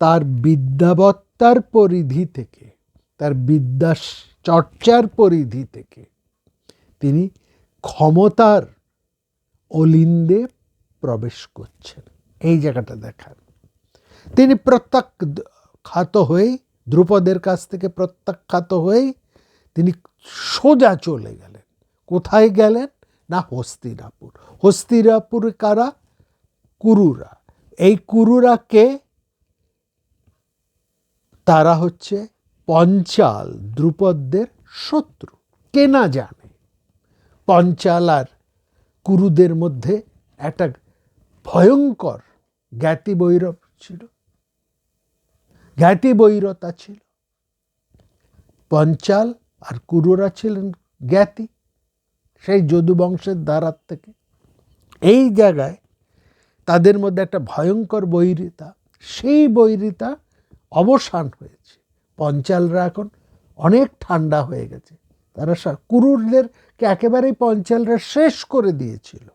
তার বিদ্যাবত্তার পরিধি থেকে, তার বিদ্যা চর্চার পরিধি থেকে তিনি ক্ষমতার অলিন্দে প্রবেশ করছেন, এই জায়গাটা দেখান। তিনি প্রত্যাখ্যাত হয়ে, দ্রুপদের কাছ থেকে প্রত্যাখ্যাত হয়ে তিনি সোজা চলে গেলেন। কোথায় গেলেন না হস্তিনাপুর। হস্তিনাপুরে কারা? কুরুরা। এই কুরুরা কে? তারা হচ্ছে পঞ্চাল, দ্রুপদদের শত্রু। কে না জানে পঞ্চাল আর কুরুদের মধ্যে একটা ভয়ঙ্কর জ্ঞাতি বৈরব ছিল, জ্ঞাতি বৈরতা ছিল। পঞ্চাল আর কুরুরা ছিলেন জ্ঞাতি, সেই যদু বংশের দ্বারার থেকে। এই জায়গায় তাদের মধ্যে একটা ভয়ঙ্কর বৈরিতা, সেই বৈরিতা অবসান হয়েছে। পঞ্চালরা এখন অনেক ঠান্ডা হয়ে গেছে। তারা কুরুদেরকে একেবারেই পঞ্চালরা শেষ করে দিয়েছিল,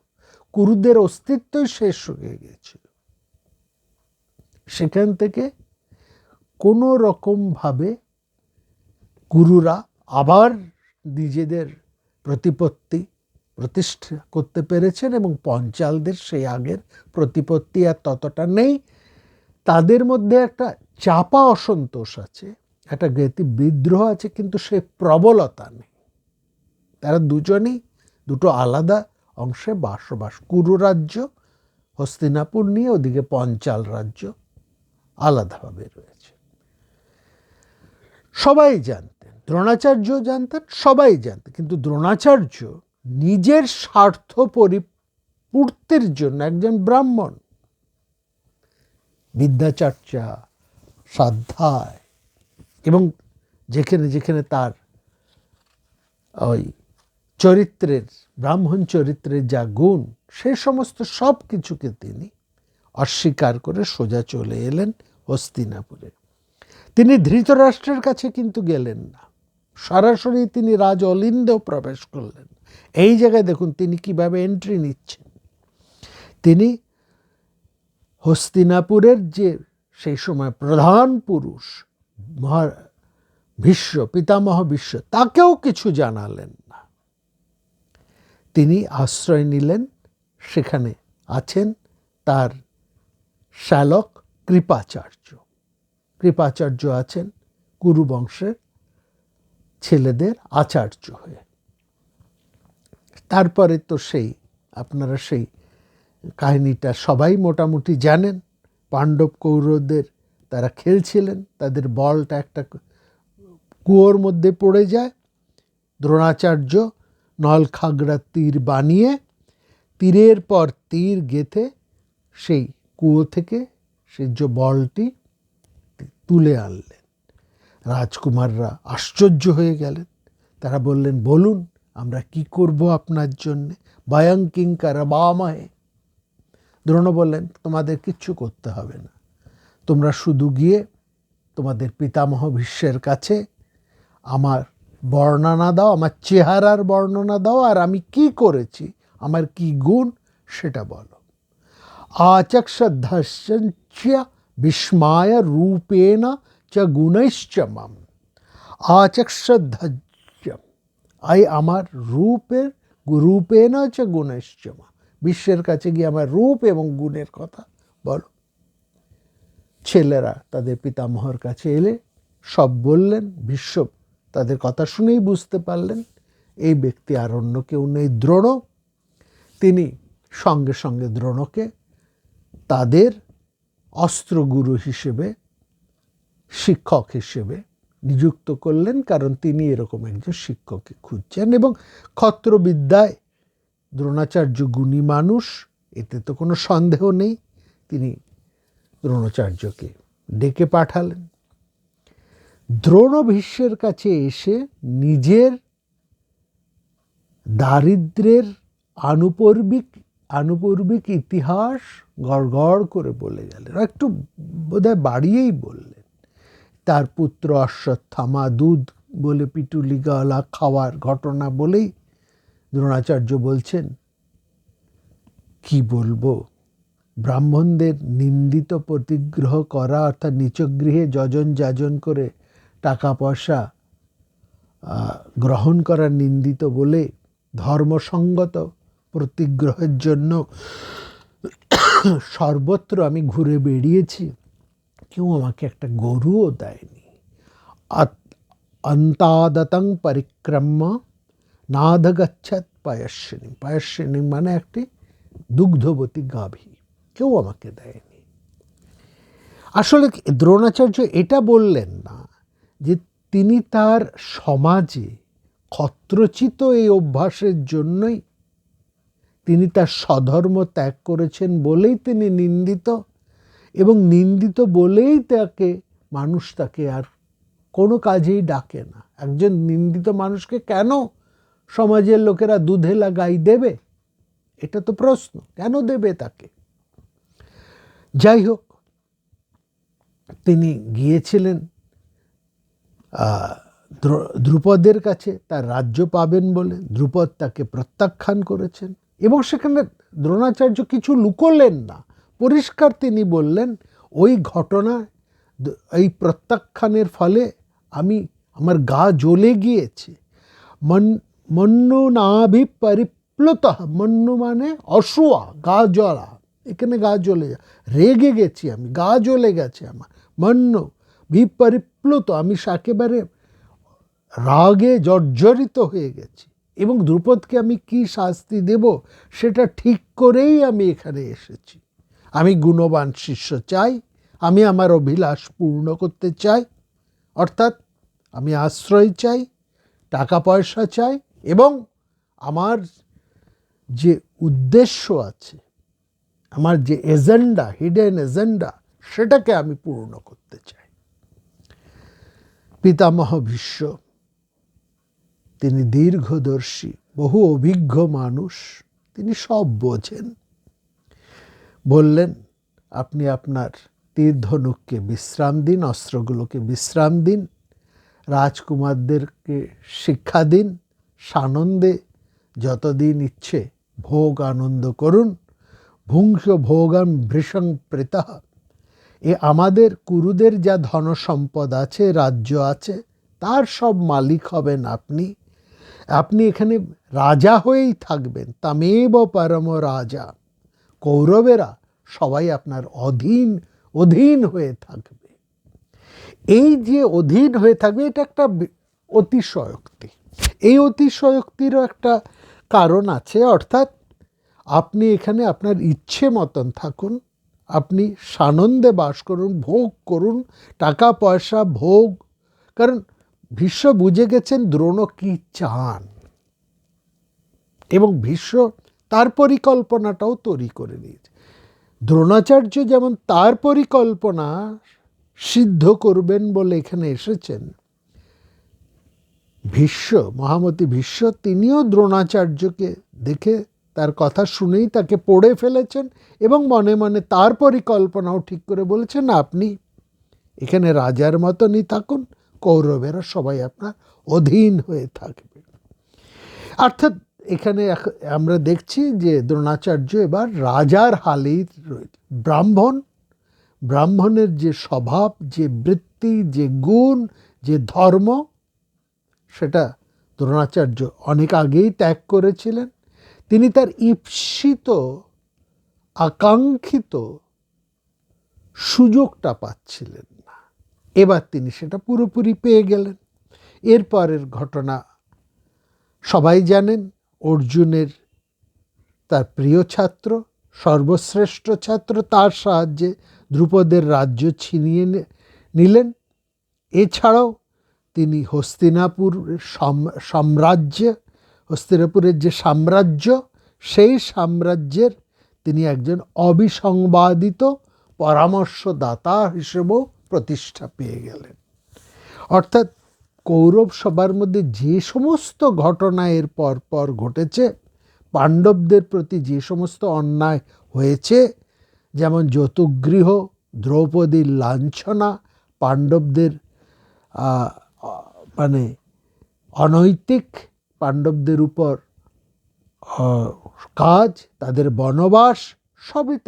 কুরুদের অস্তিত্বই শেষ হয়ে গিয়েছিল। সেখান থেকে কোনো রকমভাবে কুরুরা আবার নিজেদের প্রতিপত্তি প্রতিষ্ঠা করতে পেরেছেন এবং পঞ্চালদের সেই আগের প্রতিপত্তি আর ততটা নেই। তাদের মধ্যে একটা চাপা অসন্তোষ আছে, একটা জ্ঞাতি বিদ্রোহ আছে, কিন্তু সে প্রবলতা নেই। তারা দুজনেই দুটো আলাদা অংশে বসবাস। কুরু রাজ্য হস্তিনাপুর নিয়ে, ওদিকে পঞ্চাল রাজ্য আলাদাভাবে রয়েছে। সবাই জানতেন, দ্রোণাচার্য জানতেন, সবাই জানতেন, কিন্তু দ্রোণাচার্য নিজের স্বার্থ পরিপূর্তির জন্য একজন ব্রাহ্মণ, বিদ্যাচর্চা, স্বাধ্যায় এবং যেখানে যেখানে তার ওই চরিত্রের, ব্রাহ্মণ চরিত্রের যা গুণ, সে সমস্ত সব কিছুকে তিনি অস্বীকার করে সোজা চলে এলেন হস্তিনাপুরে। তিনি ধৃতরাষ্ট্রের কাছে কিন্তু গেলেন না, সরাসরি তিনি রাজ অলিন্দেও প্রবেশ করলেন। এই জায়গায় দেখুন তিনি কিভাবে এন্ট্রি নিচ্ছেন। তিনি হস্তিনাপুরের যে সেই সময় প্রধান পুরুষ ভীষ্ম, পিতামহ ভীষ্ম, তাকেও কিছু জানালেন না। তিনি আশ্রয় নিলেন, সেখানে আছেন তার শ্যালক কৃপাচার্য। কৃপাচার্য আছেন কুরু বংশের ছেলেদের আচার্য হয়ে। তারপরে তো সেই আপনারা সেই কাহিনীটা সবাই মোটামুটি জানেন। পাণ্ডব কৌরবদের তারা খেলছিলেন, তাদের বলটা একটা কুয়োর মধ্যে পড়ে যায়। দ্রোণাচার্য নলখাগড়া তীর বানিয়ে তীরের পর তীর গেঁথে সেই কুয়ো থেকে সেই যে বলটি তুলে আনলেন। রাজকুমাররা আশ্চর্য হয়ে গেলেন। তারা বললেন, বলুন আমরা কি করব আপনার জন্যে, ভয়ং কিং করবামহে। দ্রোণ বললেন, তোমাদের কিচ্ছু করতে হবে না, তোমরা শুধু গিয়ে তোমাদের পিতামহ ভীষ্মের কাছে আমার বর্ণনা দাও, আমার চেহারার বর্ণনা দাও, আর আমি কি করেছি, আমার কি গুণ সেটা বলো। আচক্ষধস্য বিস্ময় রূপেণ চ গুণৈশ্চ মাম। আচক্ষধস্য আই আমার রূপেণ চ গুণৈশ্চ মাম। বিশ্বের কাছে গিয়ে আমার রূপ এবং গুণের কথা বলো। ছেলেরা তাদের পিতামহর কাছে এলে সব বললেন। ভীষ্ম তাদের কথা শুনেই বুঝতে পারলেন এই ব্যক্তি আর অন্য কেউ নেই, দ্রোণ। তিনি সঙ্গে সঙ্গে দ্রোণকে তাদের অস্ত্রগুরু হিসেবে, শিক্ষক হিসেবে নিযুক্ত করলেন, কারণ তিনি এরকম একজন শিক্ষককে খুঁজছেন। এবং ক্ষত্রবিদ্যায় দ্রোণাচার্য গুণী মানুষ, এতে তো কোনো সন্দেহ নেই। তিনি দ্রোণাচার্যকে ডেকে পাঠালেন। দ্রোণ ভীষ্মের কাছে এসে নিজের দারিদ্র্যের আনুপূর্বিক ইতিহাস গড়গড় করে বলে গেলেন, একটু বোধহয় বাড়িয়েই বললেন। তার পুত্র অশ্বত্থামা দুধ বলে পিটুলি গলা খাওয়ার ঘটনা বলেই দ্রোণাচার্য বলছেন, কি বলবো, ব্রাহ্মণদের নিন্দিত প্রতিগ্রহ করা, অর্থাৎ নিচগৃহে যজন যাজন করে টাকা পয়সা গ্রহণ করা নিন্দিত বলে ধর্মসঙ্গত প্রতিগ্রহের জন্য সর্বত্র আমি ঘুরে বেরিয়েছি, কেউ আমাকে একটা গরুও দেয়নি। অন্তাদতং পরিক্রম্য নাধগচ্ছত পয়স্বিনী। পয়স্বিনী মানে একটি দুগ্ধবতী গাভী, কেউ আমাকে দেয়নি। আসলে দ্রোণাচার্য এটা বললেন না যে তিনি তার সমাজে ক্ষত্রচিত এই অভ্যাসের জন্যই তিনি তার স্বধর্ম ত্যাগ করেছেন বলেই তিনি নিন্দিত, এবং নিন্দিত বলেই মানুষ তাকে আর কোনো কাজেই ডাকে না। একজন নিন্দিত মানুষকে কেন সমাজের লোকেরা দুধেলা গাই দেবে? এটা তো প্রশ্ন, কেন দেবে তাকে? যাই হোক, তিনি গিয়েছিলেন দ্রুপদের কাছে তার রাজ্য পাবেন বলে। দ্রুপদ তাকে প্রত্যাখ্যান করেছেন, এবং সেখানে দ্রোণাচার্য কিছু লুকোলেন না, পরিষ্কার তিনি বললেন, ওই ঘটনা, এই প্রত্যাখ্যানের ফলে আমার গা জ্বলে গিয়েছে। মন্নু নাভি পরিপ্লুত, মন্নু মানে অসুয়া, গা জ্বলা, এখানে গা জ্বলে রেগে গেছি আমি, গা জ্বলে গেছে আমার। মন্নু বিপরিপ্লুত, আমি একেবারে রাগে জর্জরিত হয়ে গেছি, এবং দ্রুপদকে আমি কি শাস্তি দেব সেটা ঠিক করেই আমি এখানে এসেছি। আমি গুণবান শিষ্য চাই, আমি আমার অভিলাষ পূর্ণ করতে চাই, অর্থাৎ আমি আশ্রয় চাই, টাকা পয়সা চাই, এবং আমার যে উদ্দেশ্য আছে, আমার যে এজেন্ডা, হিডেন এজেন্ডা, সেটাকে আমি পূর্ণ করতে চাই। পিতামহ ভীষ্ম তিনি দীর্ঘদর্শী, বহু অভিজ্ঞ মানুষ, তিনি সব বোঝেন। বললেন, আপনি আপনার তীর ধনুককে বিশ্রাম দিন, অস্ত্রগুলোকে বিশ্রাম দিন, রাজকুমারদেরকে শিক্ষা দিন, সানন্দে যতদিন ইচ্ছে ভোগ আনন্দ করুন। ভুংস ভোগম ভৃশং প্রীতঃ। আমাদের কুরুদের যা ধন সম্পদ আছে, রাজ্য আছে, তার সব মালিক হবেন আপনি। আপনি এখানে রাজা হয়েই থাকবেন, তামেব পরম রাজা। কৌরবেরা সবাই আপনার অধীন হয়ে থাকবে। এই যে অধীন হয়ে থাকবে, এটা একটা অতিশয়োক্তি। এই অতিশয়োক্তিরও একটা কারণ আছে, অর্থাৎ আপনি এখানে আপনার ইচ্ছে মতন থাকুন, আপনি সানন্দে বাস করুন, ভোগ করুন, টাকা পয়সা ভোগ। কারণ ভীষ্ম বুঝে গেছেন দ্রোণ কি চান, এবং ভীষ্ম তার পরিকল্পনাটাও তৈরি করে নিয়েছে। দ্রোণাচার্য যেমন তার পরিকল্পনা সিদ্ধ করবেন বলে এখানে এসেছেন, ভীষ্ম, মহামতি ভীষ্ম, তিনিও দ্রোণাচার্যকে দেখে তার কথা শুনেই তাকে পড়ে ফেলেছেন এবং মনে মনে তার পরিকল্পনাও ঠিক করে বলেছেন, আপনি এখানে রাজার মতনই থাকুন, কৌরবেরা সবাই আপনার অধীন হয়ে থাকবে। অর্থাৎ এখানে আমরা দেখছি যে দ্রোণাচার্য এবার রাজার হালেই রয়েছে। ব্রাহ্মণের যে স্বভাব, যে বৃত্তি, যে গুণ, যে ধর্ম, সেটা দ্রোণাচার্য অনেক আগেই ত্যাগ করেছিলেন। তিনি তার ঈপ্সিত আকাঙ্ক্ষিত সুযোগটা পাচ্ছিলেন না, এবার তিনি সেটা পুরোপুরি পেয়ে গেলেন। এরপরের ঘটনা সবাই জানেন। অর্জুনের তার প্রিয় ছাত্র, সর্বশ্রেষ্ঠ ছাত্র, তার সাহায্যে দ্রুপদের রাজ্য ছিনিয়ে নিলেন। এছাড়াও তিনি হস্তিনাপুরের যে সাম্রাজ্য, সেই সাম্রাজ্যের তিনি একজন অবিসংবাদিত পরামর্শদাতা হিসেবেও প্রতিষ্ঠা পেয়ে গেলেন। অর্থাৎ কৌরব সবার মধ্যে যে সমস্ত ঘটনা এর পর ঘটেছে, পাণ্ডবদের প্রতি যে সমস্ত অন্যায় হয়েছে, যেমন যতুগৃহ, দ্রৌপদীর লাঞ্ছনা, পাণ্ডবদের মানে অনৈতিক পাণ্ডবদের উপর কাজ, তাদের বনবাস, সবই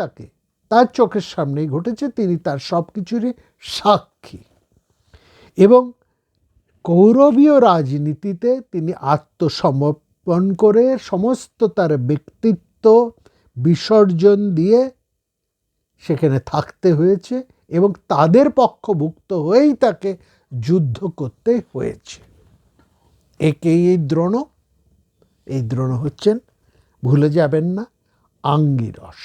তার চোখের সামনেই ঘটেছে। তিনি তার সব কিছুরই সাক্ষী। এবং কৌরবীয় রাজনীতিতে তিনি আত্মসমর্পণ করে সমস্ত তার ব্যক্তিত্ব বিসর্জন দিয়ে সেখানে থাকতে হয়েছে এবং তাদের পক্ষভুক্ত হয়েই তাকে যুদ্ধ করতে হয়েছে। একেই এই দ্রোণ হচ্ছেন, ভুলে যাবেন না, আঙ্গিরস,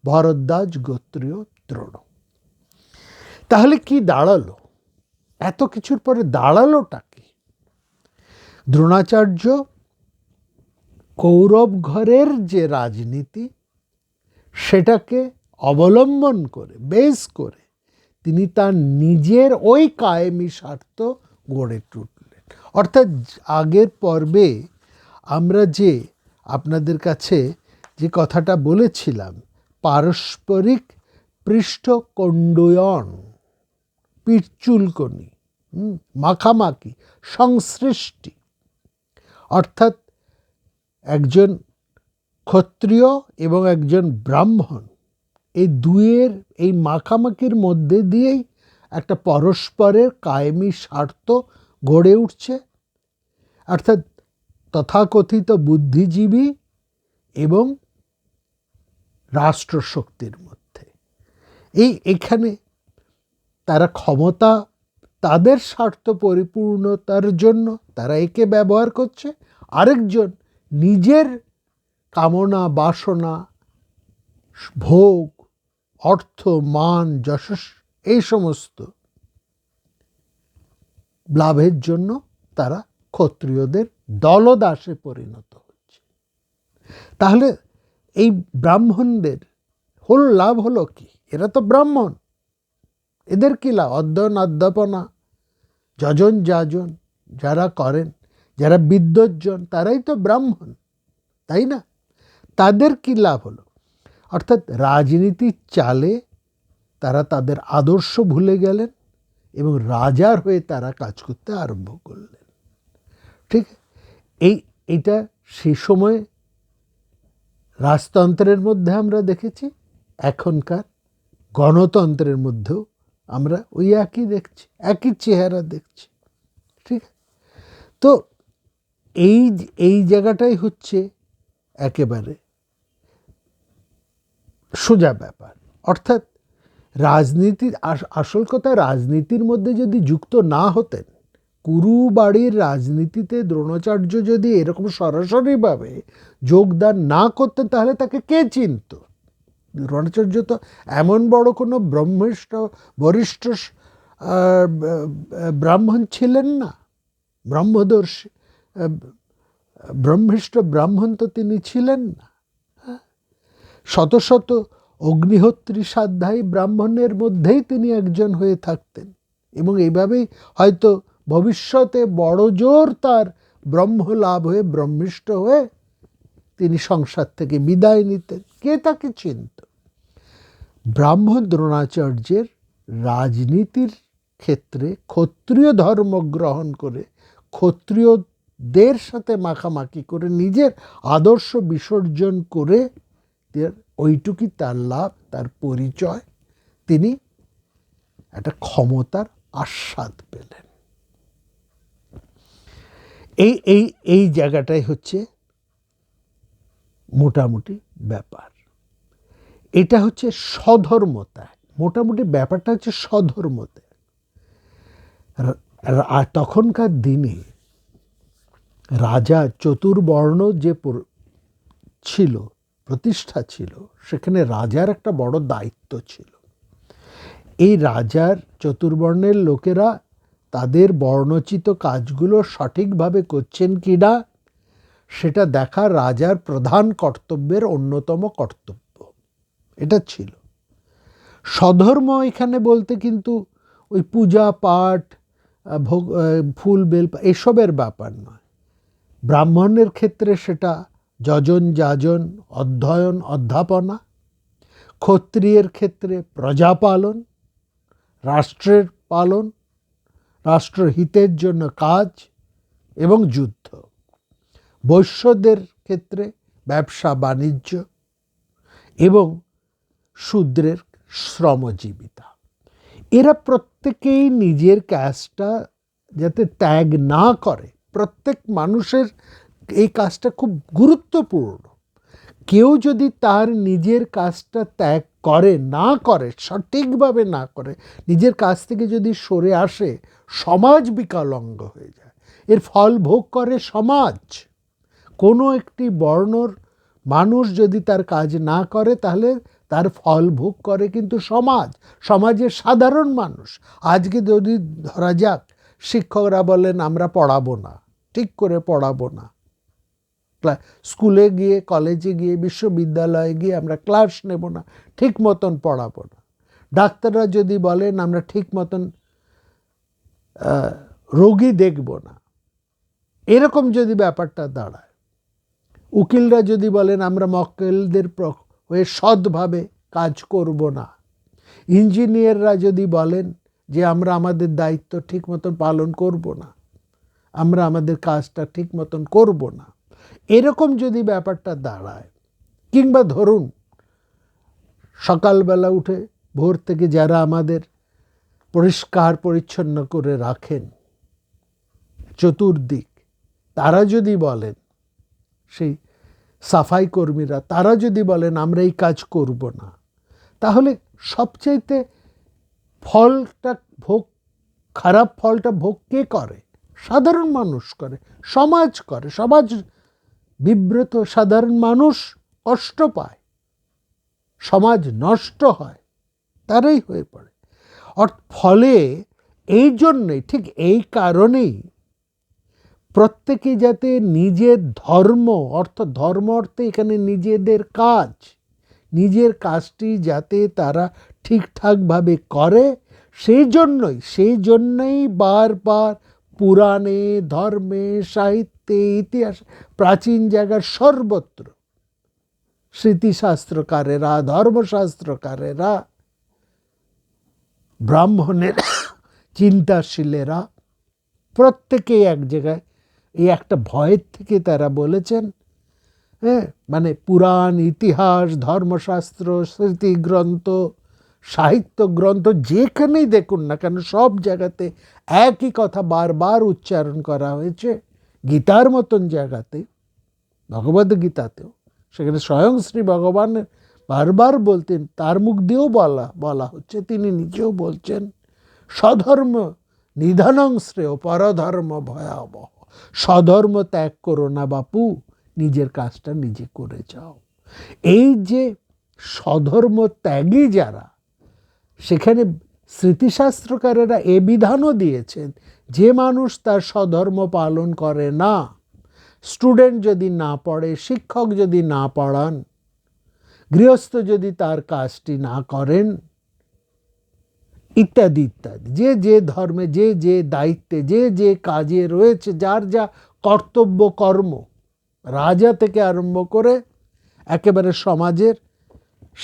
ভরদ্বাজ গোত্রীয় দ্রোণ। তাহলে কি দাঁড়ালো? এত কিছুর পরে দাঁড়ালোটা কি? দ্রোণাচার্য কৌরব ঘরের যে রাজনীতি, সেটাকে অবলম্বন করে, বেস করে তিনি তার নিজের ওই কায়েমি স্বার্থ গড়ে তুললেন। অর্থাৎ আগের পর্বে আমরা যে আপনাদের কাছে যে কথাটা বলেছিলাম, পারস্পরিক পৃষ্ঠকণ্ডয়ন, পিঠচুলকনি, মাখামাখি, সংসৃষ্টি, অর্থাৎ একজন ক্ষত্রিয় এবং একজন ব্রাহ্মণ, এই দুয়ের এই মাখামাখির মধ্যে দিয়েই একটা পরস্পরের কায়েমি স্বার্থ গড়ে উঠছে। অর্থাৎ তথাকথিত বুদ্ধিজীবী এবং রাষ্ট্রশক্তির মধ্যে এখানে তারা ক্ষমতা, তাদের স্বার্থ পরিপূর্ণতার জন্য তারা একে ব্যবহার করছে, আরেকজন নিজের কামনা, বাসনা, ভোগ, অর্থ, মান, যশস্, এই সমস্ত লাভের জন্য তারা ক্ষত্রিয়দের দলদাসে পরিণত হচ্ছে। তাহলে এই ব্রাহ্মণদের লাভ হলো কি? এরা তো ব্রাহ্মণ, এদের কি লাভ? অধ্যয়ন অধ্যাপনা, যজন যাজন যারা করেন, যারা বিদ্বজ্জন, তারাই তো ব্রাহ্মণ, তাই না? তাদের কি লাভ হলো? অর্থাৎ রাজনীতির চালে তারা তাদের আদর্শ ভুলে গেলেন এবং রাজার হয়ে তারা কাজ করতে আরম্ভ করলেন। ঠিক এইটা সে সময় রাজতন্ত্রের মধ্যে আমরা দেখেছি, এখনকার গণতন্ত্রের মধ্যেও আমরা ওই একই দেখছি, একই চেহারা দেখছি। ঠিক, তো এই জায়গাটাই হচ্ছে একেবারে সোজা ব্যাপার। অর্থাৎ রাজনীতির আসল কথা, রাজনীতির মধ্যে যদি যুক্ত না হতেন, কুরু বাড়ির রাজনীতিতে দ্রোণাচার্য যদি এরকম সরাসরিভাবে যোগদান না করতেন, তাহলে তাকে কে চিনত? দ্রোণাচার্য তো এমন বড় কোনো বরিষ্ঠ ব্রাহ্মণ ছিলেন না, ব্রহ্মদর্শী ব্রহ্মিষ্ঠ ব্রাহ্মণ তো তিনি ছিলেন না। শত শত অগ্নিহোত্রী সাধ্যায়ী ব্রাহ্মণের মধ্যেই তিনি একজন হয়ে থাকতেন, এবং এইভাবেই হয়তো ভবিষ্যতে বড় জোর তার ব্রহ্ম লাভ হয়ে ব্রহ্মিষ্ঠ হয়ে তিনি সংসার থেকে বিদায় নিতেন। কে তাকে চিনত? ব্রাহ্মণ দ্রোণাচার্যের রাজনীতির ক্ষেত্রে ক্ষত্রিয় ধর্ম গ্রহণ করে, ক্ষত্রিয়দের সাথে মাখামাখি করে, নিজের আদর্শ বিসর্জন করে, ওইটুকুই তার লাভ, তার পরিচয়। তিনি একটা ক্ষমতার আস্বাদ পেলেন। এই এই এই জায়গাটাই হচ্ছে মোটামুটি ব্যাপার। এটা হচ্ছে স্বধর্মতা। মোটামুটি ব্যাপারটা হচ্ছে স্বধর্মতা। আর তখনকার দিনে রাজা চতুর্বর্ণ যে ছিল, প্রতিষ্ঠা ছিল, সেখানে রাজার একটা বড় দায়িত্ব ছিল। এই রাজার চতুর্বর্ণের লোকেরা তাদের বর্ণচিত কাজগুলো সঠিকভাবে করছেন কিনা সেটা দেখা রাজার প্রধান কর্তব্যের অন্যতম কর্তব্য। এটা ছিল স্বধর্ম। এখানে বলতে কিন্তু ওই পূজা পাঠ, ফুল বেল এসবের ব্যাপার নয়। ব্রাহ্মণের ক্ষেত্রে সেটা যজন যাজন, অধ্যয়ন অধ্যাপনা। ক্ষত্রিয়ের ক্ষেত্রে প্রজাপালন, রাষ্ট্রের পালন, রাষ্ট্রহিতের জন্য কাজ এবং যুদ্ধ। বৈশ্যদের ক্ষেত্রে ব্যবসা বাণিজ্য, এবং শূদ্রের শ্রমজীবিতা। এরা প্রত্যেকেই নিজের কাজটা যাতে ত্যাগ না করে, প্রত্যেক মানুষের এই কাজটা খুব গুরুত্বপূর্ণ। কেউ যদি তার নিজের কাজটা ত্যাগ করে, না করে, সঠিকভাবে না করে, নিজের কাজ থেকে যদি সরে আসে, সমাজ বিকলাঙ্গ হয়ে যায়। এর ফল ভোগ করে সমাজ। কোনো একটি বর্ণর মানুষ যদি তার কাজ না করে, তাহলে তার ফল ভোগ করে কিন্তু সমাজ, সমাজের সাধারণ মানুষ। আজকে যদি ধরা যাক শিক্ষকরা বলেন আমরা পড়াবো না, ঠিক করে পড়াবো না, স্কুলে গিয়ে, কলেজে গিয়ে, বিশ্ববিদ্যালয়ে গিয়ে আমরা ক্লাস নেব না, ঠিক মতন পড়াবো না। ডাক্তাররা যদি বলেন আমরা ঠিক মতন রোগী দেখব না, এরকম যদি ব্যাপারটা দাঁড়ায়। উকিলরা যদি বলেন আমরা মক্কেলদের হয়ে সৎভাবে কাজ করব না। ইঞ্জিনিয়াররা যদি বলেন যে আমরা আমাদের দায়িত্ব ঠিক মতন পালন করব না, আমরা আমাদের কাজটা ঠিক মতন করব না, এরকম যদি ব্যাপারটা দাঁড়ায়। কিংবা ধরুন সকালবেলা উঠে ভোর থেকে যারা আমাদের পরিষ্কার পরিচ্ছন্ন করে রাখেন চতুর্দিক, তারা যদি বলেন, সেই সাফাই কর্মীরা, তারা যদি বলেন আমরা এই কাজ করব না, তাহলে সবচাইতে ফলটা ভোগ, খারাপ ফলটা ভোগ কে করে? সাধারণ মানুষ করে, সমাজ করে। সমাজ বিব্রত, সাধারণ মানুষ কষ্ট পায়, সমাজ নষ্ট হয়, তারাই হয়ে পড়ে। ফলে এই জন্যই, ঠিক এই কারণেই প্রত্যেকে যাতে নিজের ধর্ম, ধর্ম অর্থে এখানে নিজেদের কাজ, নিজের কাজটি যাতে তারা ঠিকঠাকভাবে করে, সেই জন্যই বারবার পুরাণে, ধর্মে, সাহিত্যে, ইতিহাসে, প্রাচীন জায়গার সর্বত্র স্মৃতিশাস্ত্রকারেরা, ধর্মশাস্ত্রকারেরা, ব্রাহ্মণের চিন্তাশীলেরা প্রত্যেকেই এক জায়গায় এই একটা ভয়ের থেকে তারা বলেছেন, মানে পুরাণ, ইতিহাস, ধর্মশাস্ত্র, স্মৃতিগ্রন্থ, সাহিত্য গ্রন্থ, যেখানেই দেখুন না কেন সব জায়গাতে একই কথা বারবার উচ্চারণ করা হয়েছে। গীতার মতন জায়গাতে, ভগবদ্গীতাতেও, সেখানে স্বয়ং শ্রী ভগবান বারবার বলতেন, তার মুখ দিয়েও বলা হচ্ছে, তিনি নিজেও বলছেন, স্বধর্ম নিধনং শ্রেয় পরধর্ম ভয়াবহ। স্বধর্ম ত্যাগ করো না বাপু, নিজের কাজটা নিজে করে যাও। এই যে স্বধর্ম ত্যাগী যারা, সেখানে স্মৃতিশাস্ত্রকারেরা এ বিধানও দিয়েছেন, যে মানুষ তার স্বধর্ম পালন করে না, স্টুডেন্ট যদি না পড়ে, শিক্ষক যদি না পড়ান, গৃহস্থ যদি তার কাজটি না করেন, ইত্যাদি ইত্যাদি, যে যে ধর্মে, যে যে দায়িত্বে, যে যে কাজে রয়েছে, যার যা কর্তব্য কর্ম, রাজা থেকে আরম্ভ করে একেবারে সমাজের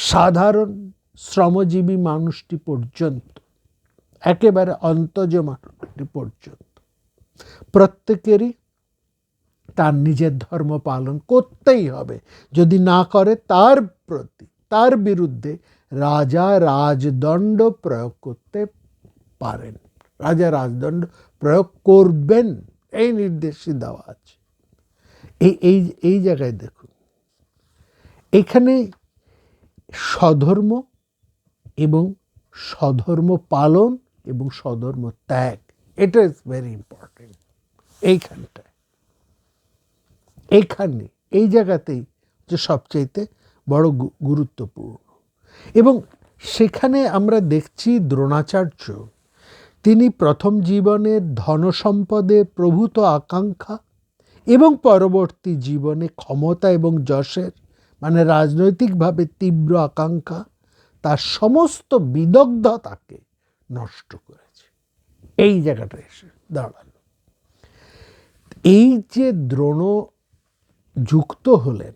সাধারণ শ্রমজীবী মানুষটি পর্যন্ত, একেবারে অন্তজ মানুষটি পর্যন্ত, প্রত্যেকেরই তার নিজের ধর্ম পালন করতেই হবে। যদি না করে তার প্রতি, তার বিরুদ্ধে রাজা রাজদণ্ড প্রয়োগ করতে পারেন, রাজা রাজদণ্ড প্রয়োগ করবেন, এই নির্দেশই দেওয়া আছে। এই জায়গায় দেখুন, এখানে স্বধর্ম এবং স্বধর্ম পালন এবং স্বধর্ম ত্যাগ, এটা ইজ ভেরি ইম্পর্টেন্ট। এইখানে এই জায়গাতেই যে সবচাইতে বড় গুরুত্বপূর্ণ। এবং সেখানে আমরা দেখছি দ্রোণাচার্য, তিনি প্রথম জীবনের ধনসম্পদে প্রভূত আকাঙ্ক্ষা এবং পরবর্তী জীবনে ক্ষমতা এবং যশের, মানে রাজনৈতিকভাবে তীব্র আকাঙ্ক্ষা, তার সমস্ত বিদগ্ধতাকে নষ্ট করেছে। এই জায়গাটা এসে দাঁড়ালো। এই যে দ্রোণ যুক্ত হলেন,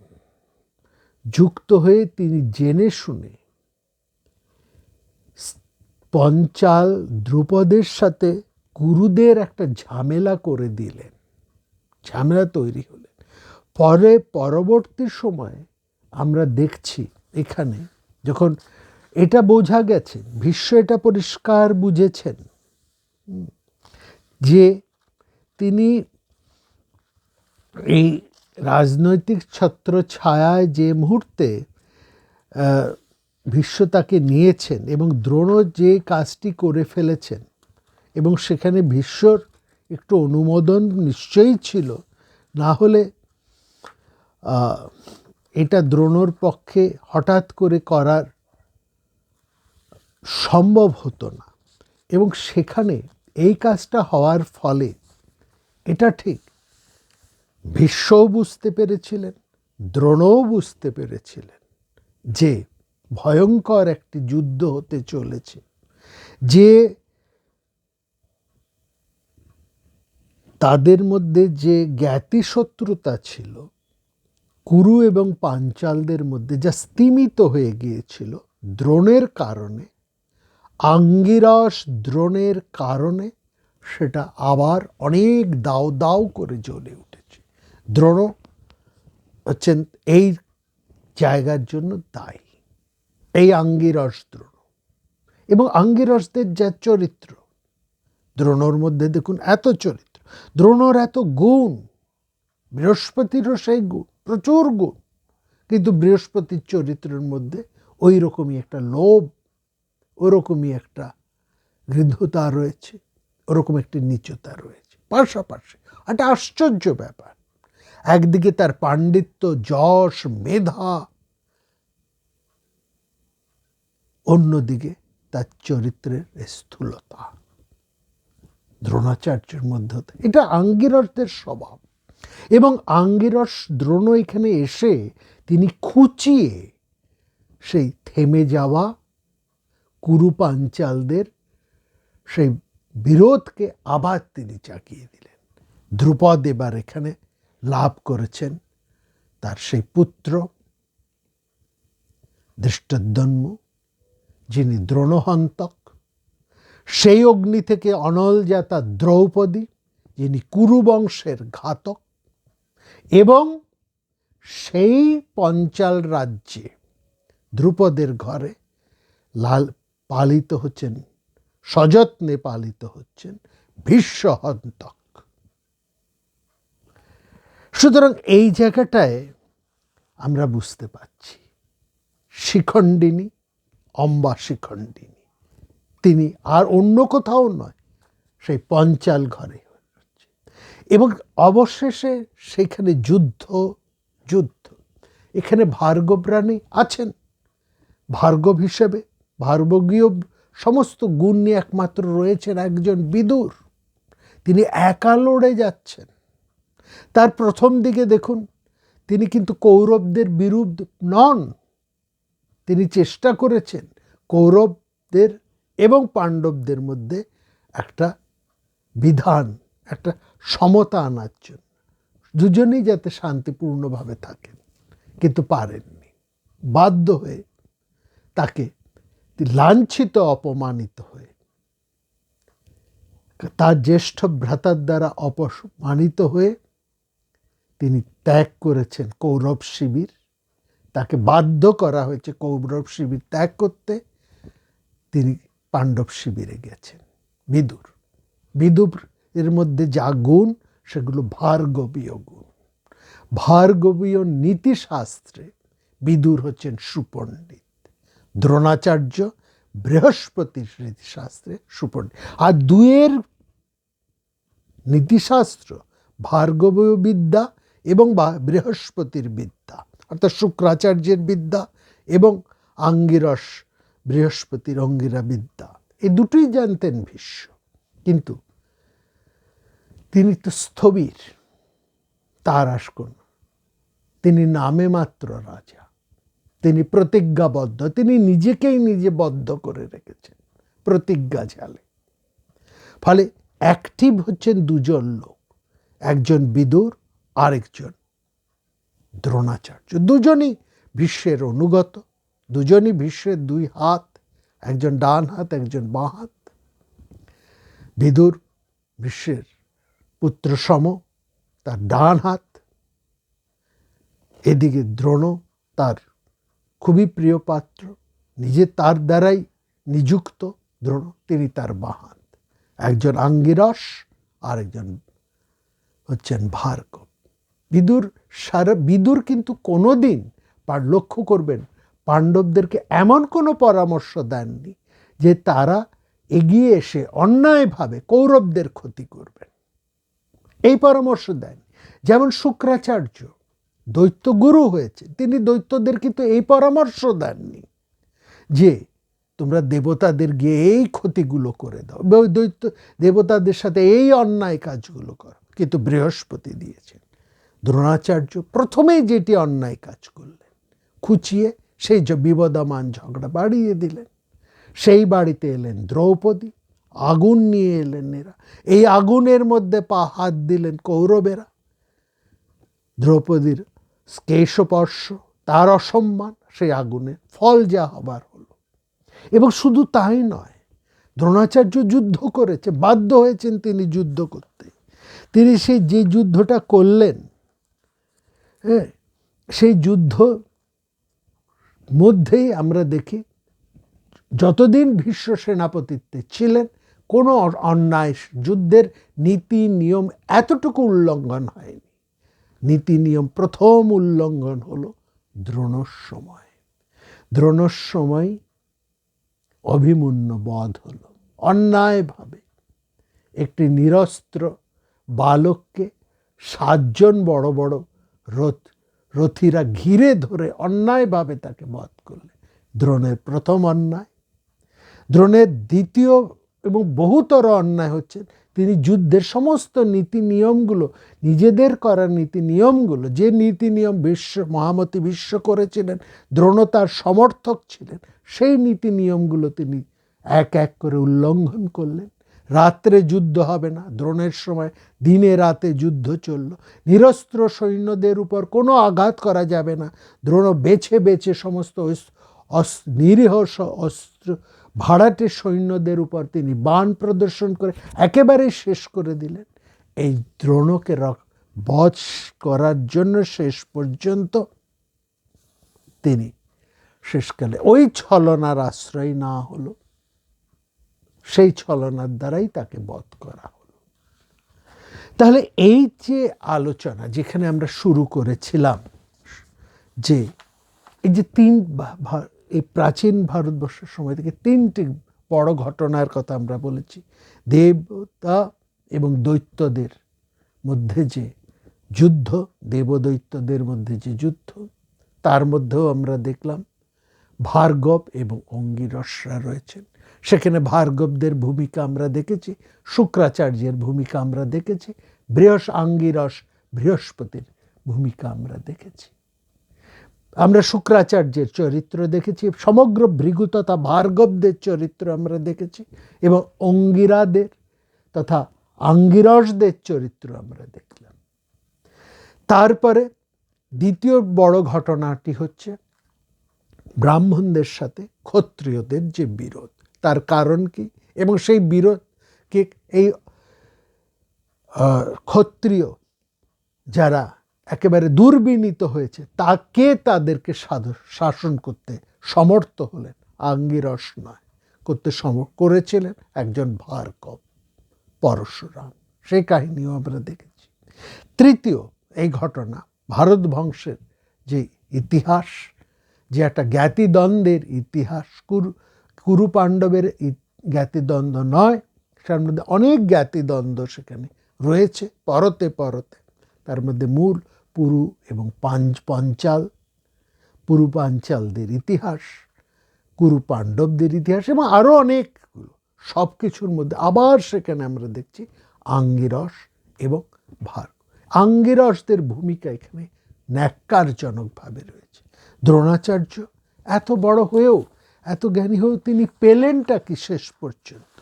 যুক্ত হয়ে তিনি জেনে শুনে পঞ্চাল দ্রুপদের সাথে কুরুদের একটা ঝামেলা করে দিলেন, ঝামেলা তৈরি হলেন। পরবর্তী সময়ে আমরা দেখছি, এখানে যখন এটা বোঝা গেছে, ভীষ্ম এটা পরিষ্কার বুঝেছেন যে তিনি এই রাজনৈতিক ছত্র ছায়ায় যে মুহূর্তে ভীষ্ম তাকে নিয়েছেন এবং দ্রোণ যে কাজটি করে ফেলেছেন, এবং সেখানে ভীষ্মর একটু অনুমোদন নিশ্চয়ই ছিল, না হলে এটা দ্রোণর পক্ষে হঠাৎ করে করার সম্ভব হতো না। এবং সেখানে এই কাজটা হওয়ার ফলে এটা ঠিক ভীষ্মও বুঝতে পেরেছিলেন, দ্রোণও বুঝতে পেরেছিলেন যে ভয়ঙ্কর একটি যুদ্ধ হতে চলেছে, যে তাদের মধ্যে যে জ্ঞাতিশত্রুতা ছিল কুরু এবং পাঞ্চালদের মধ্যে, যা স্তিমিত হয়ে গিয়েছিল দ্রোণের কারণে, আঙ্গিরস দ্রোণের কারণে, সেটা আবার অনেক দাও দাও করে জ্বলে উঠেছে। দ্রোণ হচ্ছেন এই জায়গার জন্য দায়ী, এই আঙ্গিরস দ্রোণ। এবং আঙ্গিরসদের যা চরিত্র, দ্রোণর মধ্যে দেখুন এত চরিত্র, দ্রোণর এত গুণ, বৃহস্পতিরও সেই গুণ, প্রচুর গুণ, কিন্তু বৃহস্পতির চরিত্রের মধ্যে ওই রকমই একটা লোভ, ওরকমই একটা গৃহতা রয়েছে, ওরকম একটি নীচতা রয়েছে পাশাপাশি। একটা আশ্চর্য ব্যাপার, একদিকে তার পাণ্ডিত্য, যশ, মেধা, অন্যদিকে তার চরিত্রের স্থূলতা। দ্রোণাচার্যের মধ্যে এটা আঙ্গিরসদের স্বভাব। এবং আঙ্গিরস দ্রোণ এখানে এসে তিনি খুঁচিয়ে সেই থেমে যাওয়া কুরু পাঞ্চালদের সেই বিরোধকে আবার তিনি চাকিয়ে দিলেন। দ্রুপদ এবার এখানে লাভ করেছেন তার সেই পুত্র ধৃষ্টদ্যম্ন, যিনি দ্রোণহন্তক, সেই অগ্নি থেকে অনলজাতা দ্রৌপদী, যিনি কুরু বংশের ঘাতক, এবং সেই পঞ্চাল রাজ্যে দ্রুপদের ঘরে পালিত হচ্ছেন, সযত্নে পালিত হচ্ছেন ভীষ্মহন্তক। সুতরাং এই জায়গাটায় আমরা বুঝতে পারছি শিখণ্ডিনী, অম্বা শিখণ্ডিনী, তিনি আর অন্য কোথাও নয়, সেই পঞ্চাল ঘরে। এবং অবশেষে সেখানে যুদ্ধ। এখানে ভার্গব রানী আছেন, ভার্গব হিসেবে ভার্গবীয় সমস্ত গুণ নিয়ে একমাত্র রয়েছেন একজন বিদুর। তিনি একা লড়ে যাচ্ছেন। তার প্রথম দিকে দেখুন, তিনি কিন্তু কৌরবদের বিরুদ্ধে নন। তিনি চেষ্টা করেছেন কৌরবদের এবং পাণ্ডবদের মধ্যে একটা বিধান, একটা সমতা আনার জন্য, দুজনেই যাতে শান্তিপূর্ণভাবে থাকেন, কিন্তু পারেননি। বাধ্য হয়ে তাকে লাঞ্ছিত, অপমানিত হয়ে, তার জ্যেষ্ঠ ভ্রাতার দ্বারা অপমানিত হয়ে তিনি ত্যাগ করেছেন কৌরব শিবির। তাকে বাধ্য করা হয়েছে কৌরব শিবির ত্যাগ করতে। তিনি পাণ্ডব শিবিরে গেছেন। বিদুর, বিদুর এর মধ্যে যা গুণ, সেগুলো ভার্গবীয় গুণ। ভার্গবীয় নীতিশাস্ত্রে বিদুর হচ্ছেন সুপণ্ডিত। দ্রোণাচার্য বৃহস্পতির নীতিশাস্ত্রে সুপণ্ডিত। আর দুয়ের নীতিশাস্ত্র ভার্গবীয় বিদ্যা এবং বৃহস্পতির বিদ্যা, অর্থাৎ শুক্রাচার্যের বিদ্যা এবং আঙ্গিরস বৃহস্পতির অঙ্গিরা বিদ্যা, এই দুটোই জানতেন ভীষ্ম। কিন্তু তিনি তো স্থবির, তার আসকুন, তিনি নামে মাত্র রাজা। তিনি প্রতিজ্ঞাবদ্ধ, তিনি নিজেকেই নিজে বদ্ধ করে রেখেছেন প্রতিজ্ঞা জালে। ফলে অ্যাক্টিভ হচ্ছেন দুজন লোক, একজন বিদুর, আরেকজন দ্রোণাচার্য। দুজনই ভীষ্মের অনুগত, দুজনই ভীষ্মের দুই হাত, একজন ডান হাত, একজন বাঁ হাত। বিদুর ভীষ্মের পুত্র সম, তার ডান হাত। এদিকে দ্রোণ তার খুবই প্রিয় পাত্র, নিজে তার দ্বারাই নিযুক্ত দ্রোণ, তিনি তার বাঁ হাত। একজন আঙ্গিরস, আরেকজন হচ্ছেন ভার্গব। বিদুর কিন্তু কোনোদিন, লক্ষ্য করবেন, পাণ্ডবদেরকে এমন কোনো পরামর্শ দেননি যে তারা এগিয়ে এসে অন্যায়ভাবে কৌরবদের ক্ষতি করবেন। এই পরামর্শ দেন। যেমন শুক্রাচার্য দৈত্যগুরু হয়েছে, তিনি দৈত্যদের কিন্তু এই পরামর্শ দেননি যে তোমরা দেবতাদের গিয়ে এই ক্ষতিগুলো করে দাও, দৈত্য দেবতাদের সাথে এই অন্যায় কাজগুলো করো, কিন্তু বৃহস্পতি দিয়েছেন। দ্রোণাচার্য প্রথমেই যেটি অন্যায় কাজ করলেন, খুঁচিয়ে সেই বিবদমান ঝগড়া বাড়িয়ে দিলেন। সেই বাড়িতে এলেন দ্রৌপদী, আগুন নিয়ে এলেন এরা, এই আগুনের মধ্যে হাত দিলেন কৌরবেরা। দ্রৌপদীর কেশস্পর্শ, তার অসম্মান, সেই আগুনের ফল যা হবার হলো। এবং শুধু তাই নয়, দ্রোণাচার্য যুদ্ধ করেছে, বাধ্য হয়েছেন তিনি যুদ্ধ করতে। তিনি যে যুদ্ধটা করলেন, সেই যুদ্ধ মধ্যেই আমরা দেখি যতদিন ভীষ্ম সেনাপতিত্বে ছিলেন কোনো অন্যায় যুদ্ধের নীতি নিয়ম এতটুকু উল্লঙ্ঘন হয়নি। নীতি নিয়ম প্রথম উল্লঙ্ঘন হলো দ্রোণর সময়। দ্রোণর সময় অভিমন্যু বধ হলো অন্যায়ভাবে। একটি নিরস্ত্র বালককে 7 জন বড় বড় রথীরা ঘিরে ধরে অন্যায়ভাবে তাকে বধ করলে। দ্রোণের প্রথম অন্যায়। দ্রোণের দ্বিতীয় এবং বহুতর অন্যায় হচ্ছে তিনি যুদ্ধের সমস্ত নীতি নিয়মগুলো, নিজেদের করা নীতি নিয়মগুলো, যে নীতি নিয়ম মহামতি ভীষ্ম করেছিলেন, দ্রোণ তার সমর্থক ছিলেন, সেই নীতি নিয়মগুলো তিনি এক এক করে উল্লঙ্ঘন করলেন। রাত্রে যুদ্ধ হবে না, দ্রোণের সময় দিনে রাতে যুদ্ধ চলল। নিরস্ত্র সৈন্যদের উপর কোনো আঘাত করা যাবে না, দ্রোণ বেছে বেছে সমস্ত নিরীহ অস্ত্র ভাড়াটে সৈন্যদের উপর তিনি বাণ প্রদর্শন করে একেবারেই শেষ করে দিলেন। এই দ্রোণকে বধ করার জন্য শেষ পর্যন্ত তিনি শেষকালে ওই ছলনার আশ্রয় না হলো, সেই ছলনার দ্বারাই তাকে বধ করা হলো। তাহলে এই যে আলোচনা যেখানে আমরা শুরু করেছিলাম, যে এই যে এই প্রাচীন ভারতবর্ষের সময় থেকে 3টি বড় ঘটনার কথা আমরা বলেছি। দেবতা এবং দৈত্যদের মধ্যে যে যুদ্ধ, দেবদৈত্যদের মধ্যে যে যুদ্ধ, তার মধ্যেও আমরা দেখলাম ভার্গব এবং অঙ্গিরসরা রয়েছেন। সেখানে ভার্গবদের ভূমিকা আমরা দেখেছি, শুক্রাচার্যের ভূমিকা আমরা দেখেছি, আঙ্গিরস বৃহস্পতির ভূমিকা আমরা দেখেছি। আমরা শুক্রাচার্যের চরিত্র দেখেছি, সমগ্র ভৃগু তথা ভার্গবদের চরিত্র আমরা দেখেছি, এবং অঙ্গিরাদের তথা আঙ্গিরসদের চরিত্র আমরা দেখলাম। তারপরে দ্বিতীয় বড় ঘটনাটি হচ্ছে ব্রাহ্মণদের সাথে ক্ষত্রিয়দের যে বিরোধ, তার কারণ কি, এবং সেই বিরোধকে এই ক্ষত্রিয় যারা একেবারে দুর্বিনীত হয়েছে তাকে তাদেরকে শাসন করতে সমর্থ হলেন আঙ্গিরস নয়, করেছিলেন একজন ভার্গব পরশুরাম। সেই কাহিনীও আমরা দেখেছি। তৃতীয় এই ঘটনা ভারত বংশের যে ইতিহাস, যে একটা জ্ঞাতিদ্বন্দ্বের ইতিহাস, কুরু পাণ্ডবের জ্ঞাতিদ্বন্দ্ব নয়, তার মধ্যে অনেক জ্ঞাতিদ্বন্দ্ব সেখানে রয়েছে পরতে পরতে। তার মধ্যে মূল পুরু এবং পঞ্চাল, পুরু পাঞ্চালদের ইতিহাস, কুরু পাণ্ডবদের ইতিহাস, এবং আরও অনেকগুলো, সব কিছুর মধ্যে আবার সেখানে আমরা দেখছি আঙ্গিরস এবং ভার্গব। আঙ্গিরসদের ভূমিকা এখানে ন্যাক্কারজনকভাবে রয়েছে। দ্রোণাচার্য এত বড় হয়েও, এত জ্ঞানী হয়েও তিনি পেলেনটা কি শেষ পর্যন্ত?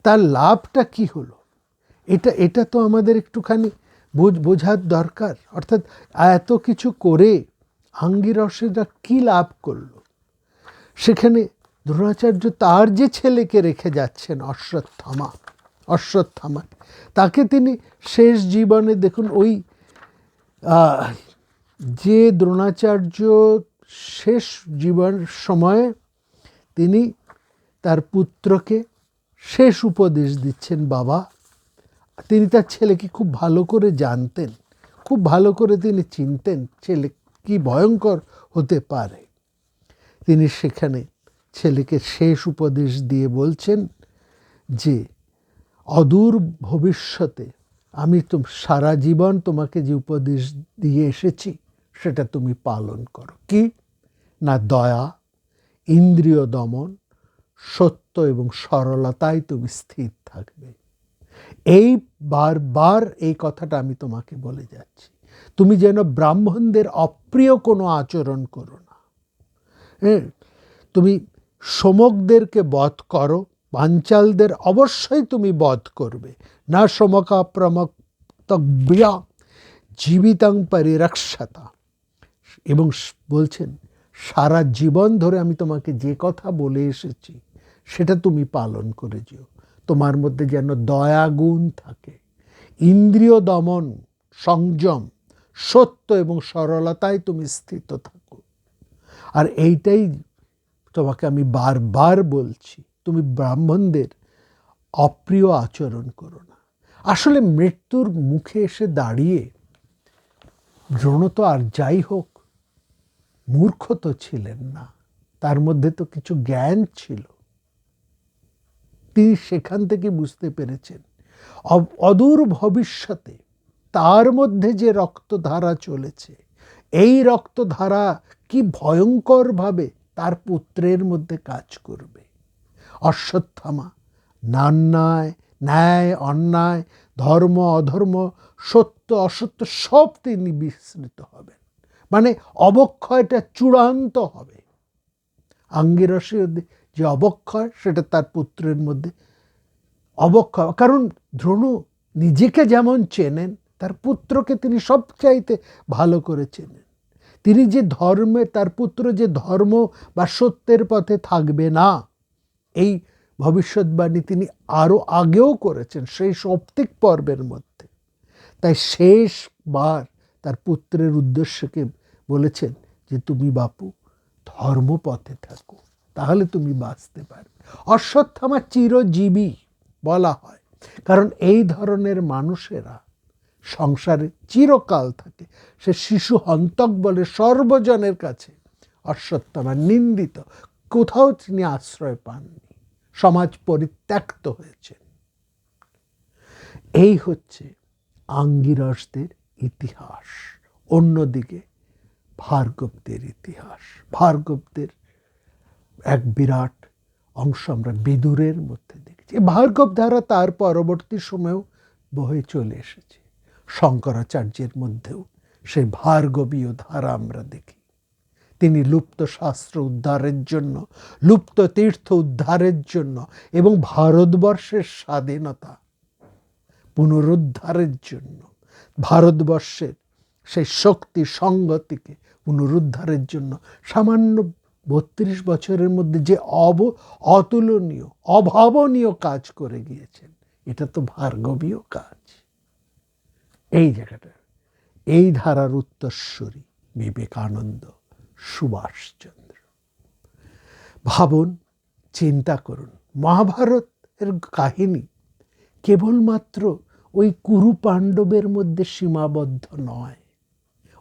তার লাভটা কি হলো? এটা তো আমাদের একটুখানি বোঝার দরকার। অর্থাৎ এত কিছু করে আঙ্গিরসেরা কি লাভ করলো? সেখানে দ্রোণাচার্য তার যে ছেলেকে রেখে যাচ্ছেন অশ্বত্থামা, তাকে তিনি শেষ জীবনে দেখুন, ওই যে দ্রোণাচার্য শেষ জীবন সময়ে তিনি তার পুত্রকে শেষ উপদেশ দিচ্ছেন, বাবা, তিনি তার ছেলেকে খুব ভালো করে জানতেন, খুব ভালো করে তিনি চিনতেন ছেলে কি ভয়ঙ্কর হতে পারে। তিনি সেখানে ছেলেকে শেষ উপদেশ দিয়ে বলছেন যে অদূর ভবিষ্যতে আমি সারা জীবন তোমাকে যে উপদেশ দিয়ে এসেছি সেটা তুমি পালন করো। কি না, দয়া, ইন্দ্রিয় দমন, সত্য এবং সরলতায় তুমি স্থির থাকবে। এই বারবার এই কথাটা আমি তোমাকে বলে যাচ্ছি। তুমি যেন ব্রাহ্মণদের অপ্রিয় কোনো আচরণ করো না। তুমি সমকদেরকে বধ করো, পাঞ্চালদের অবশ্যই তুমি বধ করবে। না সমকা প্রমক্তব্যা জীবিতাং পরিরক্ষতা। এবং বলছেন সারা জীবন ধরে আমি তোমাকে যে কথা বলে এসেছি সেটা তুমি পালন করে যেও। তোমার মধ্যে যেন দয়া গুণ থাকে, ইন্দ্রিয় দমন, সংযম, সত্য এবং সরলতায় তুমি স্থিত থাকো। আর এইটাই তোমাকে আমি বারবার বলছি, তুমি ব্রাহ্মণদের অপ্রিয় আচরণ করো না। আসলে মৃত্যুর মুখে এসে দাঁড়িয়ে দ্রোণ তো আর যাই হোক মূর্খ তো ছিলেন না, তার মধ্যে তো কিছু জ্ঞান ছিল। তিনি সেখান থেকে বুঝতে পেরেছেন অদূর ভবিষ্যতে তার মধ্যে যে রক্তধারা চলেছে, এই রক্তধারা কি ভয়ঙ্করভাবে তার পুত্রের মধ্যে কাজ করবে। অশ্বত্থামা ন্যায় অন্যায়, ধর্ম অধর্ম, সত্য অসত্য সব তিনি বিস্মৃত হবেন, মানে অবক্ষয়টা চূড়ান্ত হবে। আঙ্গিরসের যে অবক্ষয় সেটা তার পুত্রের মধ্যে অবক্ষয়। কারণ দ্রোণ নিজেকে যেমন চেনেন, তার পুত্রকে তিনি সবচাইতে ভালো করে চেনেন। তিনি যে ধর্মে, তার পুত্র যে ধর্ম বা সত্যের পথে থাকবে না, এই ভবিষ্যৎবাণী তিনি আরও আগেও করেছেন সেই সৌপ্তিক পর্বের মধ্যে। তাই শেষবার তার পুত্রের উদ্দেশ্যকে বলেছেন যে তুমি বাপু ধর্মপথে থাকো, তাহলে তুমি বাঁচতে পারবে। অশ্বত্থামা চিরজীবী বলা হয়, কারণ এই ধরনের মানুষেরা সংসারে চিরকাল থাকে। সে শিশু হন্তক বলে সর্বজনের কাছে অশ্বত্থামা নিন্দিত, কোথাও তিনি আশ্রয় পাননি, সমাজ পরিত্যক্ত হয়েছেন। এই হচ্ছে আঙ্গিরসদের ইতিহাস। অন্যদিকে ভার্গবদের ইতিহাস, ভার্গবদের এক বিরাট অংশ আমরা বিদুরের মধ্যে দেখছি। ভার্গব ধারা তার পরবর্তী সময়েও বয়ে চলে এসেছে। শঙ্করাচার্যের মধ্যেও সেই ভার্গবীয় ধারা আমরা দেখি। তিনি লুপ্ত শাস্ত্র উদ্ধারের জন্য, লুপ্ত তীর্থ উদ্ধারের জন্য এবং ভারতবর্ষের স্বাধীনতা পুনরুদ্ধারের জন্য, ভারতবর্ষের সেই শক্তি সংগতিকে পুনরুদ্ধারের জন্য সামান্য 32 বছরের মধ্যে যে অতুলনীয় অভাবনীয় কাজ করে গিয়েছেন, এটা তো ভার্গবীয় কাজ। এই জায়গাটা, এই ধারার উত্তরসূরি বিবেকানন্দ, সুভাষচন্দ্র। ভাবুন, চিন্তা করুন, মহাভারতের কাহিনী কেবলমাত্র ওই কুরু পাণ্ডবের মধ্যে সীমাবদ্ধ নয়,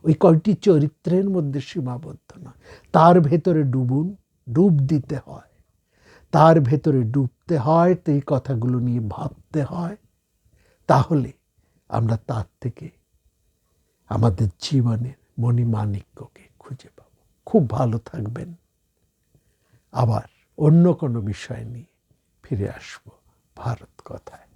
ওই কয়টি চরিত্রের মধ্যে সীমাবদ্ধ নয়। তার ভেতরে ডুব দিতে হয়, তার ভেতরে ডুবতে হয়, এই কথাগুলো নিয়ে ভাবতে হয়। তাহলে আমরা তার থেকে আমাদের জীবনের মণিমাণিক্যকে খুঁজে পাব। খুব ভালো থাকবেন। আবার অন্য কোনো বিষয় নিয়ে ফিরে আসব ভারত কথায়।